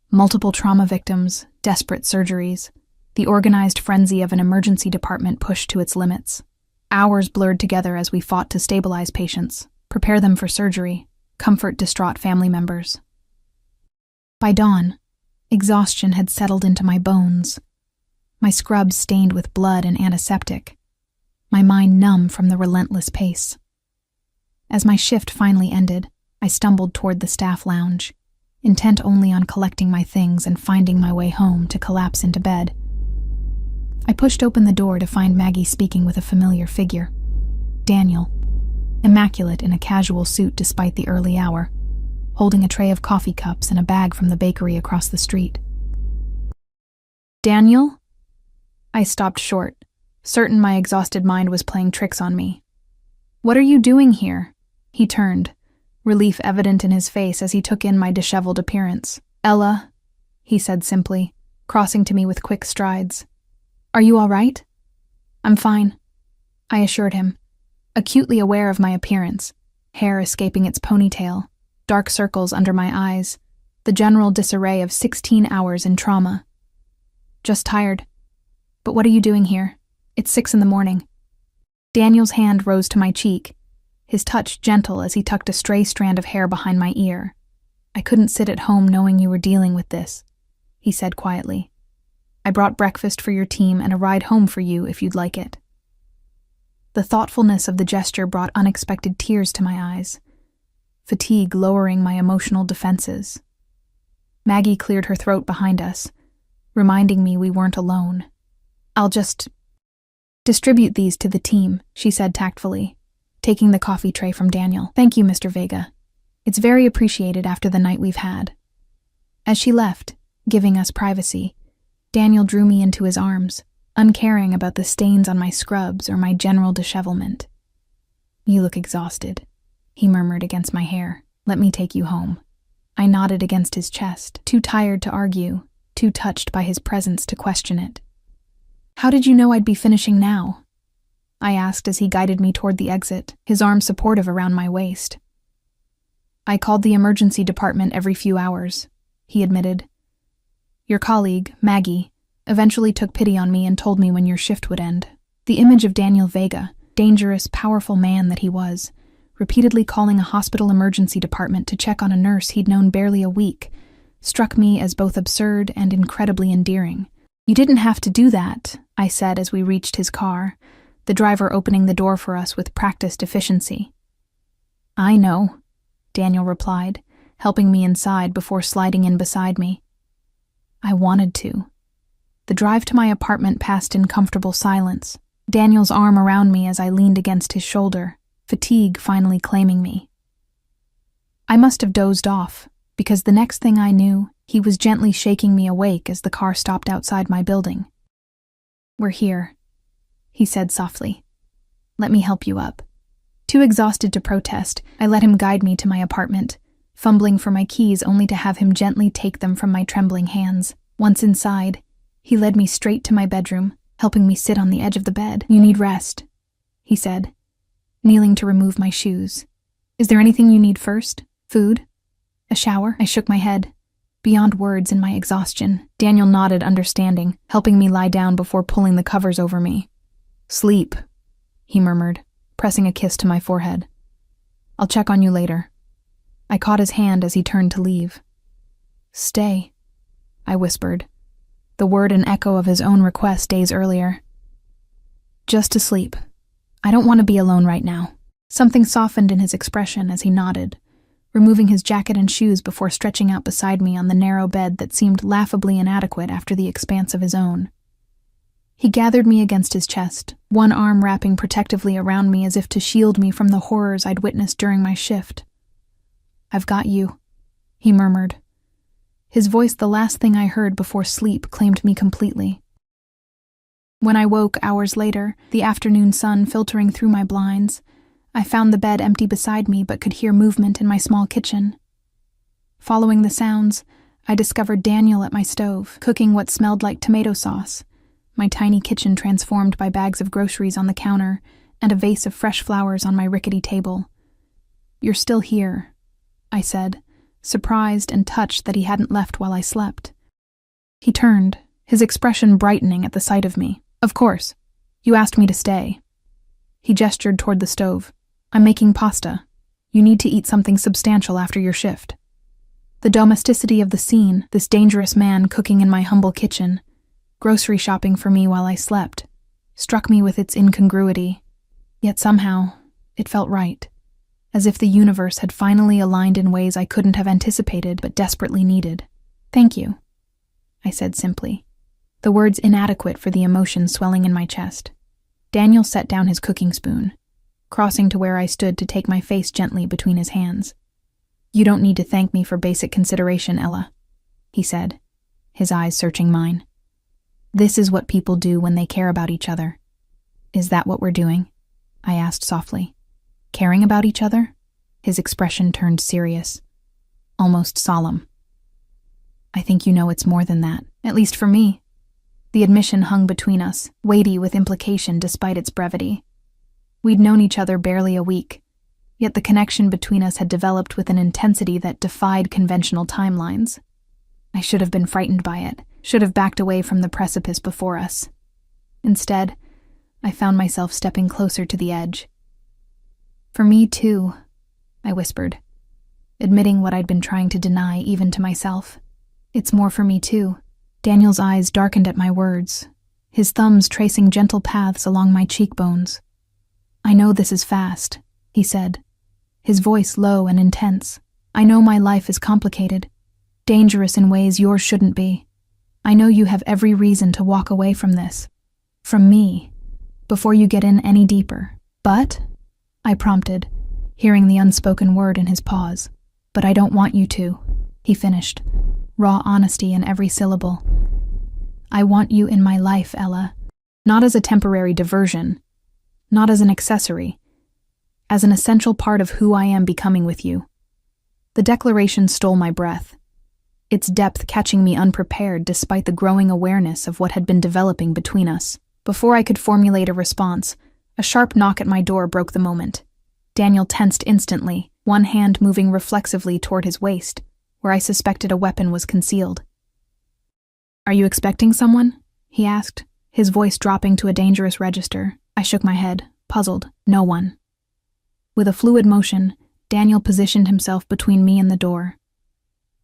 Multiple trauma victims, desperate surgeries, the organized frenzy of an emergency department pushed to its limits. Hours blurred together as we fought to stabilize patients, prepare them for surgery, comfort distraught family members. By dawn, exhaustion had settled into my bones, my scrubs stained with blood and antiseptic, my mind numb from the relentless pace. As my shift finally ended, I stumbled toward the staff lounge, intent only on collecting my things and finding my way home to collapse into bed. I pushed open the door to find Maggie speaking with a familiar figure. Daniel, immaculate in a casual suit despite the early hour, holding a tray of coffee cups and a bag from the bakery across the street. Daniel? I stopped short, certain my exhausted mind was playing tricks on me. What are you doing here? He turned, relief evident in his face as he took in my disheveled appearance. Ella, he said simply, crossing to me with quick strides. Are you all right? I'm fine, I assured him, acutely aware of my appearance, hair escaping its ponytail, dark circles under my eyes, the general disarray of 16 hours in trauma. Just tired. But what are you doing here? It's 6 a.m. Daniel's hand rose to my cheek, his touch gentle as he tucked a stray strand of hair behind my ear. I couldn't sit at home knowing you were dealing with this, he said quietly. I brought breakfast for your team and a ride home for you if you'd like it. The thoughtfulness of the gesture brought unexpected tears to my eyes, fatigue lowering my emotional defenses. Maggie cleared her throat behind us, reminding me we weren't alone. I'll just distribute these to the team, she said tactfully, taking the coffee tray from Daniel. Thank you, Mr. Vega. It's very appreciated after the night we've had. As she left, giving us privacy, Daniel drew me into his arms, uncaring about the stains on my scrubs or my general dishevelment. You look exhausted, he murmured against my hair. Let me take you home. I nodded against his chest, too tired to argue, too touched by his presence to question it. How did you know I'd be finishing now? I asked as he guided me toward the exit, his arm supportive around my waist. I called the emergency department every few hours, he admitted. Your colleague, Maggie, eventually took pity on me and told me when your shift would end. The image of Daniel Vega, dangerous, powerful man that he was, repeatedly calling a hospital emergency department to check on a nurse he'd known barely a week, struck me as both absurd and incredibly endearing. You didn't have to do that, I said as we reached his car, the driver opening the door for us with practiced efficiency. I know, Daniel replied, helping me inside before sliding in beside me. I wanted to. The drive to my apartment passed in comfortable silence, Daniel's arm around me as I leaned against his shoulder, fatigue finally claiming me. I must have dozed off, because the next thing I knew, he was gently shaking me awake as the car stopped outside my building. We're here, he said softly. Let me help you up. Too exhausted to protest, I let him guide me to my apartment, fumbling for my keys only to have him gently take them from my trembling hands. Once inside, he led me straight to my bedroom, helping me sit on the edge of the bed. You need rest, he said, kneeling to remove my shoes. Is there anything you need first? Food? A shower? I shook my head, beyond words in my exhaustion. Daniel nodded, understanding, helping me lie down before pulling the covers over me. "Sleep," he murmured, pressing a kiss to my forehead. "I'll check on you later." I caught his hand as he turned to leave. "Stay," I whispered, the word an echo of his own request days earlier. "Just to sleep. I don't want to be alone right now." Something softened in his expression as he nodded, removing his jacket and shoes before stretching out beside me on the narrow bed that seemed laughably inadequate after the expanse of his own. He gathered me against his chest, one arm wrapping protectively around me as if to shield me from the horrors I'd witnessed during my shift. "I've got you," he murmured. His voice, the last thing I heard before sleep, claimed me completely. When I woke hours later, the afternoon sun filtering through my blinds, I found the bed empty beside me but could hear movement in my small kitchen. Following the sounds, I discovered Daniel at my stove, cooking what smelled like tomato sauce, my tiny kitchen transformed by bags of groceries on the counter and a vase of fresh flowers on my rickety table. "You're still here," I said, surprised and touched that he hadn't left while I slept. He turned, his expression brightening at the sight of me. "Of course. You asked me to stay." He gestured toward the stove. "I'm making pasta. You need to eat something substantial after your shift." The domesticity of the scene, this dangerous man cooking in my humble kitchen, grocery shopping for me while I slept, struck me with its incongruity. Yet somehow, it felt right, as if the universe had finally aligned in ways I couldn't have anticipated but desperately needed. "Thank you," I said simply, the words inadequate for the emotion swelling in my chest. Daniel set down his cooking spoon, crossing to where I stood to take my face gently between his hands. "You don't need to thank me for basic consideration, Ella," he said, his eyes searching mine. "This is what people do when they care about each other." "Is that what we're doing?" I asked softly. "Caring about each other?" His expression turned serious, almost solemn. "I think you know it's more than that, at least for me." The admission hung between us, weighty with implication despite its brevity. We'd known each other barely a week, yet the connection between us had developed with an intensity that defied conventional timelines. I should have been frightened by it, should have backed away from the precipice before us. Instead, I found myself stepping closer to the edge. "For me too," I whispered, admitting what I'd been trying to deny even to myself. "It's more for me too." Daniel's eyes darkened at my words, his thumbs tracing gentle paths along my cheekbones. "I know this is fast," he said, his voice low and intense. "I know my life is complicated, dangerous in ways yours shouldn't be. I know you have every reason to walk away from this, from me, before you get in any deeper. But," I prompted, hearing the unspoken word in his pause. "But I don't want you to," he finished, raw honesty in every syllable. "I want you in my life, Ella, not as a temporary diversion, not as an accessory, as an essential part of who I am becoming with you." The declaration stole my breath, its depth catching me unprepared despite the growing awareness of what had been developing between us. Before I could formulate a response, a sharp knock at my door broke the moment. Daniel tensed instantly, one hand moving reflexively toward his waist, where I suspected a weapon was concealed. "Are you expecting someone?" he asked, his voice dropping to a dangerous register. I shook my head, puzzled. "No one." With a fluid motion, Daniel positioned himself between me and the door.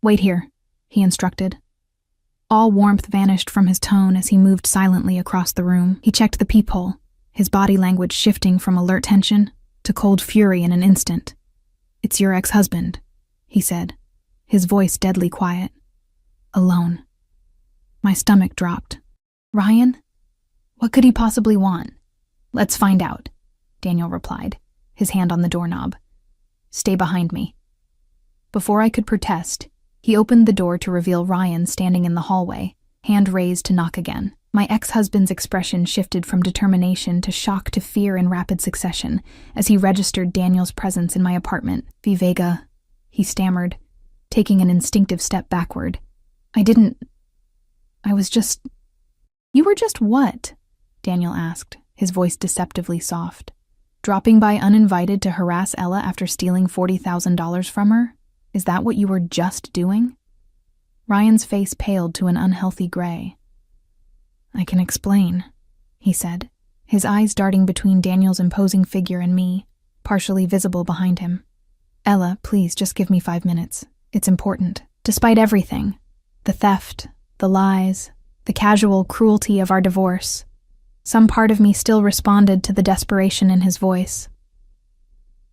"Wait here," he instructed. All warmth vanished from his tone as he moved silently across the room. He checked the peephole, his body language shifting from alert tension to cold fury in an instant. "It's your ex-husband," he said, his voice deadly quiet. "Alone." My stomach dropped. "Ryan? What could he possibly want?" "Let's find out," Daniel replied, his hand on the doorknob. "Stay behind me." Before I could protest, he opened the door to reveal Ryan standing in the hallway, hand raised to knock again. My ex-husband's expression shifted from determination to shock to fear in rapid succession as he registered Daniel's presence in my apartment. "Vivega," he stammered, taking an instinctive step backward. I was just..." "You were just what?" Daniel asked, his voice deceptively soft. "Dropping by uninvited to harass Ella after stealing $40,000 from her? Is that what you were just doing?" Ryan's face paled to an unhealthy gray. "I can explain," he said, his eyes darting between Daniel's imposing figure and me, partially visible behind him. "Ella, please, just give me 5 minutes. It's important. Despite everything, the theft, the lies, the casual cruelty of our divorce, some part of me still responded to the desperation in his voice.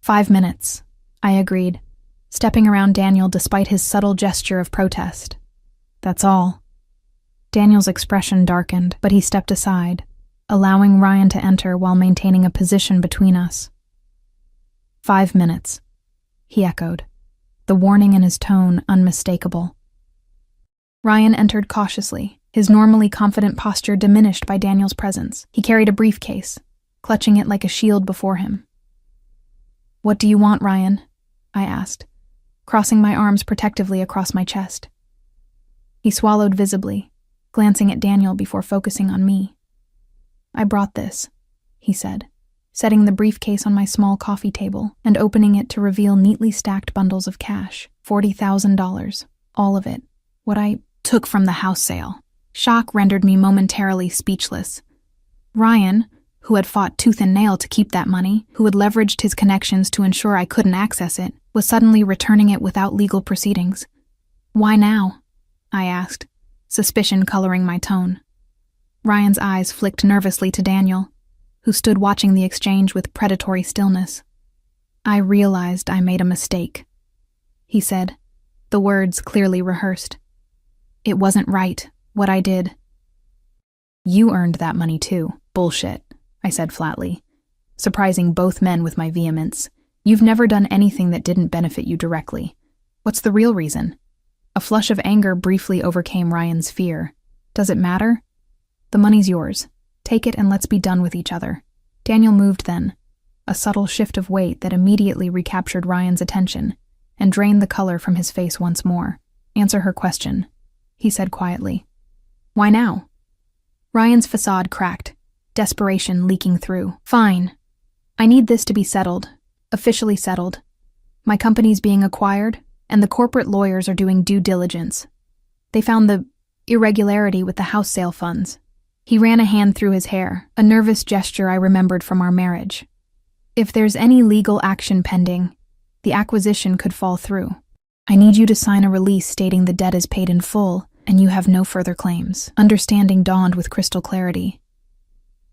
5 minutes, I agreed, stepping around Daniel despite his subtle gesture of protest. That's all." Daniel's expression darkened, but he stepped aside, allowing Ryan to enter while maintaining a position between us. 5 minutes, he echoed, the warning in his tone unmistakable. Ryan entered cautiously, his normally confident posture diminished by Daniel's presence. He carried a briefcase, clutching it like a shield before him. "What do you want, Ryan?" I asked, crossing my arms protectively across my chest. He swallowed visibly, glancing at Daniel before focusing on me. "I brought this," he said, setting the briefcase on my small coffee table and opening it to reveal neatly stacked bundles of cash, $40,000, all of it, what I took from the house sale. Shock rendered me momentarily speechless. Ryan, who had fought tooth and nail to keep that money, who had leveraged his connections to ensure I couldn't access it, was suddenly returning it without legal proceedings. "Why now?" I asked, suspicion coloring my tone. Ryan's eyes flicked nervously to Daniel, who stood watching the exchange with predatory stillness. "I realized I made a mistake," he said, the words clearly rehearsed. "It wasn't right, what I did." "You earned that money too. Bullshit," I said flatly, surprising both men with my vehemence. "You've never done anything that didn't benefit you directly. What's the real reason?" A flush of anger briefly overcame Ryan's fear. "Does it matter? The money's yours. Take it and let's be done with each other." Daniel moved then, a subtle shift of weight that immediately recaptured Ryan's attention and drained the color from his face once more. "Answer her question," he said quietly. "Why now?" Ryan's facade cracked, desperation leaking through. "Fine. I need this to be settled, officially settled. My company's being acquired, and the corporate lawyers are doing due diligence. They found the irregularity with the house sale funds." He ran a hand through his hair, a nervous gesture I remembered from our marriage. "If there's any legal action pending, the acquisition could fall through. I need you to sign a release stating the debt is paid in full, and you have no further claims." Understanding dawned with crystal clarity.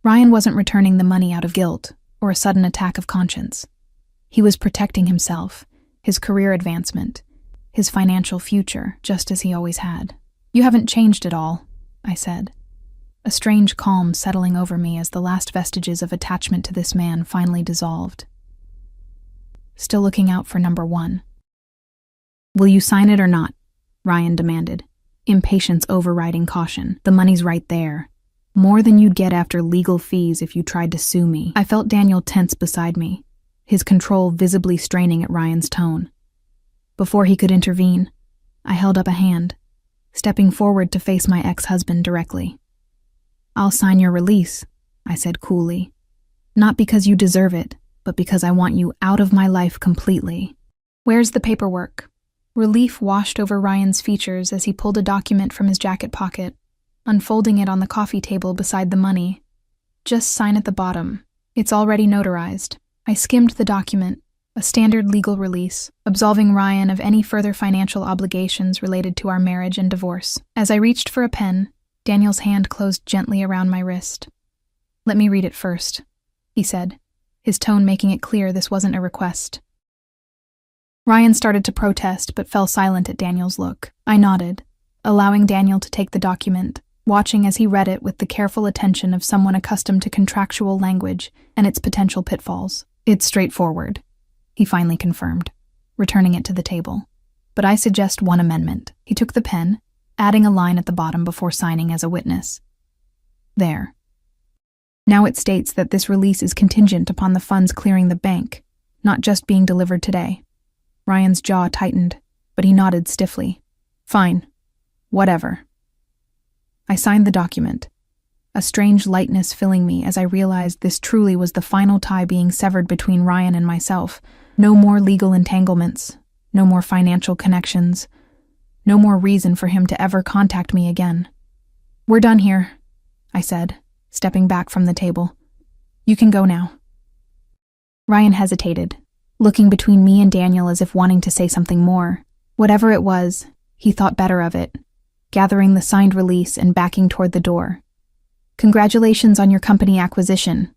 Ryan wasn't returning the money out of guilt or a sudden attack of conscience. He was protecting himself, his career advancement, his financial future, just as he always had. "You haven't changed at all," I said, a strange calm settling over me as the last vestiges of attachment to this man finally dissolved. "Still looking out for number one." "Will you sign it or not?" Ryan demanded, impatience overriding caution. "The money's right there. More than you'd get after legal fees if you tried to sue me." I felt Daniel tense beside me, his control visibly straining at Ryan's tone. Before he could intervene, I held up a hand, stepping forward to face my ex-husband directly. "I'll sign your release," I said coolly. "Not because you deserve it, but because I want you out of my life completely." "Where's the paperwork?" Relief washed over Ryan's features as he pulled a document from his jacket pocket, unfolding it on the coffee table beside the money. "Just sign at the bottom. It's already notarized." I skimmed the document, a standard legal release, absolving Ryan of any further financial obligations related to our marriage and divorce. As I reached for a pen, Daniel's hand closed gently around my wrist. "Let me read it first," he said, his tone making it clear this wasn't a request. Ryan started to protest but fell silent at Daniel's look. I nodded, allowing Daniel to take the document, watching as he read it with the careful attention of someone accustomed to contractual language and its potential pitfalls. "It's straightforward," he finally confirmed, returning it to the table. "But I suggest one amendment." He took the pen, adding a line at the bottom before signing as a witness. "There. Now it states that this release is contingent upon the funds clearing the bank, not just being delivered today." Ryan's jaw tightened, but he nodded stiffly. "Fine. Whatever." I signed the document, a strange lightness filling me as I realized this truly was the final tie being severed between Ryan and myself. No more legal entanglements, no more financial connections, No more reason for him to ever contact me again. "We're done here," I said, stepping back from the table. "You can go now." Ryan hesitated, looking between me and Daniel as if wanting to say something more. Whatever it was, he thought better of it, gathering the signed release and backing toward the door. "Congratulations on your company acquisition,"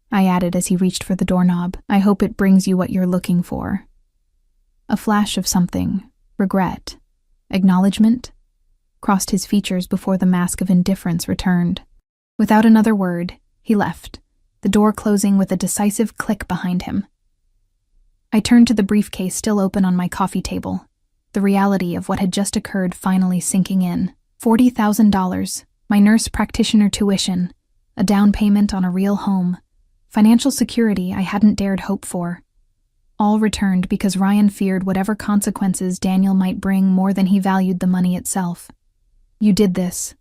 I added as he reached for the doorknob. "I hope it brings you what you're looking for." A flash of something, regret, acknowledgement, crossed his features before the mask of indifference returned. Without another word, he left, the door closing with a decisive click behind him. I turned to the briefcase still open on my coffee table, the reality of what had just occurred finally sinking in. $40,000, my nurse practitioner tuition, a down payment on a real home, financial security I hadn't dared hope for. All returned because Ryan feared whatever consequences Daniel might bring more than he valued the money itself. "You did this,"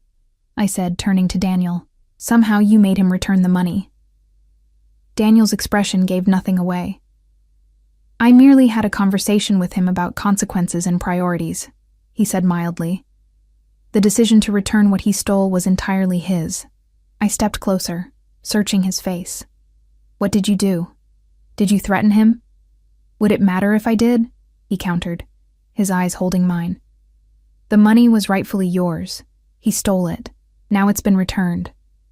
I said, turning to Daniel. "Somehow you made him return the money." Daniel's expression gave nothing away. "I merely had a conversation with him about consequences and priorities," he said mildly. "The decision to return what he stole was entirely his." I stepped closer, searching his face. "What did you do? Did you threaten him?" "Would it matter if I did?" he countered, his eyes holding mine. "The money was rightfully yours. He stole it. Now it's been returned.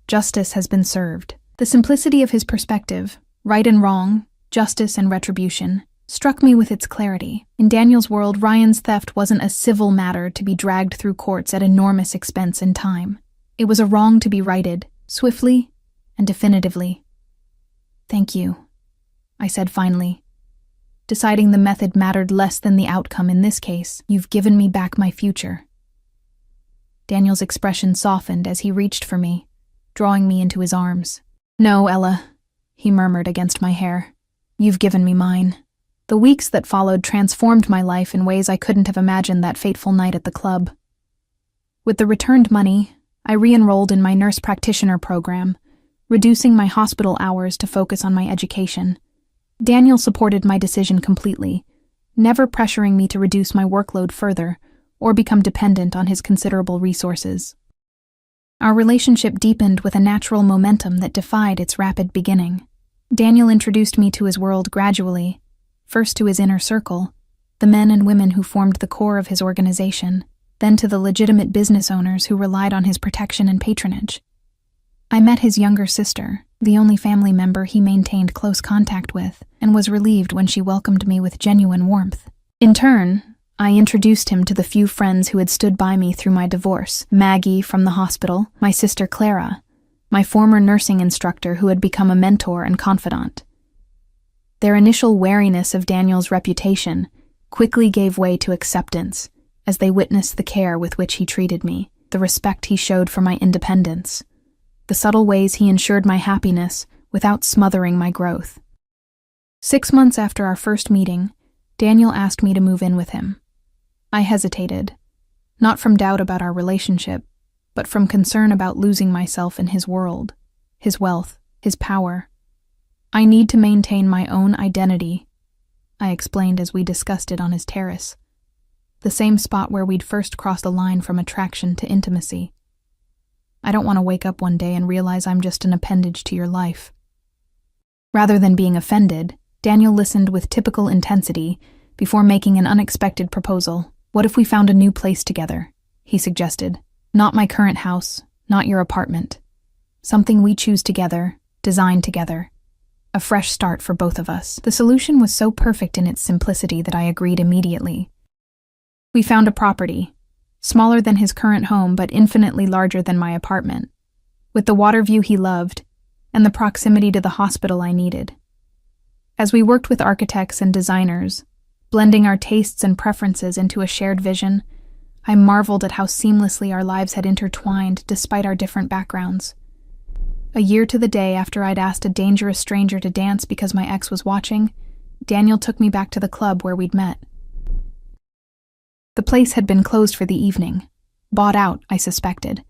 Justice has been served." The simplicity of his perspective, right and wrong, justice and retribution, struck me with its clarity. In Daniel's world, Ryan's theft wasn't a civil matter to be dragged through courts at enormous expense and time. It was a wrong to be righted, swiftly and definitively. "Thank you," I said finally, deciding the method mattered less than the outcome in this case. "You've given me back my future." Daniel's expression softened as he reached for me, drawing me into his arms. "No, Ella," he murmured against my hair. "You've given me mine." The weeks that followed transformed my life in ways I couldn't have imagined that fateful night at the club. With the returned money, I re-enrolled in my nurse practitioner program, reducing my hospital hours to focus on my education. Daniel supported my decision completely, never pressuring me to reduce my workload further or become dependent on his considerable resources. Our relationship deepened with a natural momentum that defied its rapid beginning. Daniel introduced me to his world gradually, first to his inner circle, the men and women who formed the core of his organization, then to the legitimate business owners who relied on his protection and patronage. I met his younger sister, the only family member he maintained close contact with, and was relieved when she welcomed me with genuine warmth. In turn, I introduced him to the few friends who had stood by me through my divorce: Maggie from the hospital, my sister Clara, my former nursing instructor who had become a mentor and confidant. Their initial wariness of Daniel's reputation quickly gave way to acceptance as they witnessed the care with which he treated me, the respect he showed for my independence, the subtle ways he ensured my happiness without smothering my growth. 6 months after our first meeting, Daniel asked me to move in with him. I hesitated, not from doubt about our relationship, but from concern about losing myself in his world, his wealth, his power. "I need to maintain my own identity," I explained as we discussed it on his terrace, the same spot where we'd first crossed a line from attraction to intimacy. "I don't want to wake up one day and realize I'm just an appendage to your life." Rather than being offended, Daniel listened with typical intensity before making an unexpected proposal. "What if we found a new place together?" he suggested. "Not my current house, not your apartment. Something we choose together, design together. A fresh start for both of us." The solution was so perfect in its simplicity that I agreed immediately. We found a property, smaller than his current home but infinitely larger than my apartment, with the water view he loved and the proximity to the hospital I needed. As we worked with architects and designers, blending our tastes and preferences into a shared vision, I marveled at how seamlessly our lives had intertwined despite our different backgrounds. A year to the day after I'd asked a dangerous stranger to dance because my ex was watching, Daniel took me back to the club where we'd met. The place had been closed for the evening, bought out, I suspected,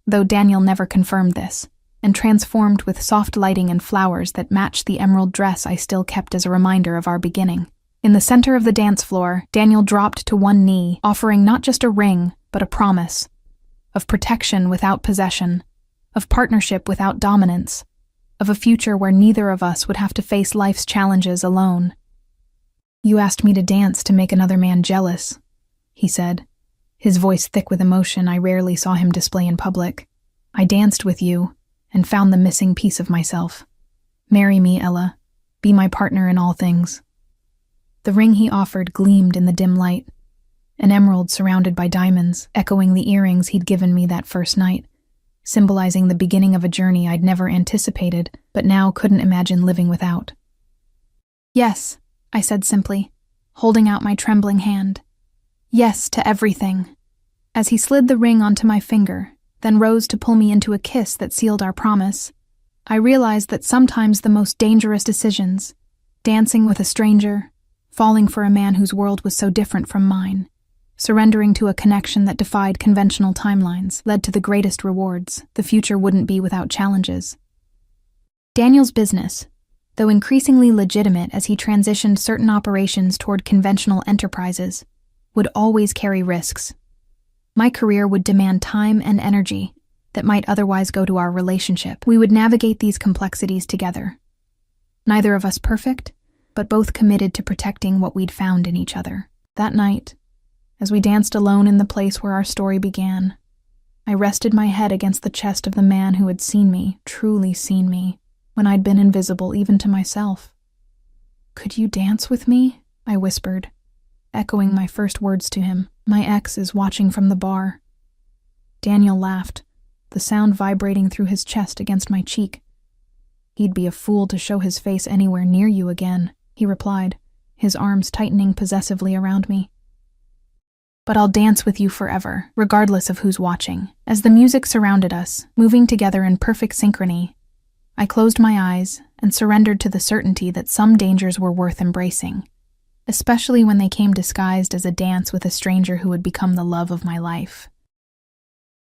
though Daniel never confirmed this, and transformed with soft lighting and flowers that matched the emerald dress I still kept as a reminder of our beginning. In the center of the dance floor, Daniel dropped to one knee, offering not just a ring, but a promise. Of protection without possession. Of partnership without dominance. Of a future where neither of us would have to face life's challenges alone. "You asked me to dance to make another man jealous," he said, his voice thick with emotion I rarely saw him display in public. "I danced with you and found the missing piece of myself. Marry me, Ella. Be my partner in all things." The ring he offered gleamed in the dim light, an emerald surrounded by diamonds, echoing the earrings he'd given me that first night, symbolizing the beginning of a journey I'd never anticipated, but now couldn't imagine living without. "Yes," I said simply, holding out my trembling hand. "Yes to everything." As he slid the ring onto my finger, then rose to pull me into a kiss that sealed our promise, I realized that sometimes the most dangerous decisions, dancing with a stranger, falling for a man whose world was so different from mine, surrendering to a connection that defied conventional timelines, led to the greatest rewards. The future wouldn't be without challenges. Daniel's business, though increasingly legitimate as he transitioned certain operations toward conventional enterprises, would always carry risks. My career would demand time and energy that might otherwise go to our relationship. We would navigate these complexities together. Neither of us perfect, but both committed to protecting what we'd found in each other. That night, as we danced alone in the place where our story began, I rested my head against the chest of the man who had seen me, truly seen me, when I'd been invisible even to myself. "Could you dance with me?" I whispered, echoing my first words to him. "My ex is watching from the bar." Daniel laughed, the sound vibrating through his chest against my cheek. "He'd be a fool to show his face anywhere near you again," he replied, his arms tightening possessively around me. "But I'll dance with you forever, regardless of who's watching." As the music surrounded us, moving together in perfect synchrony, I closed my eyes and surrendered to the certainty that some dangers were worth embracing, especially when they came disguised as a dance with a stranger who would become the love of my life.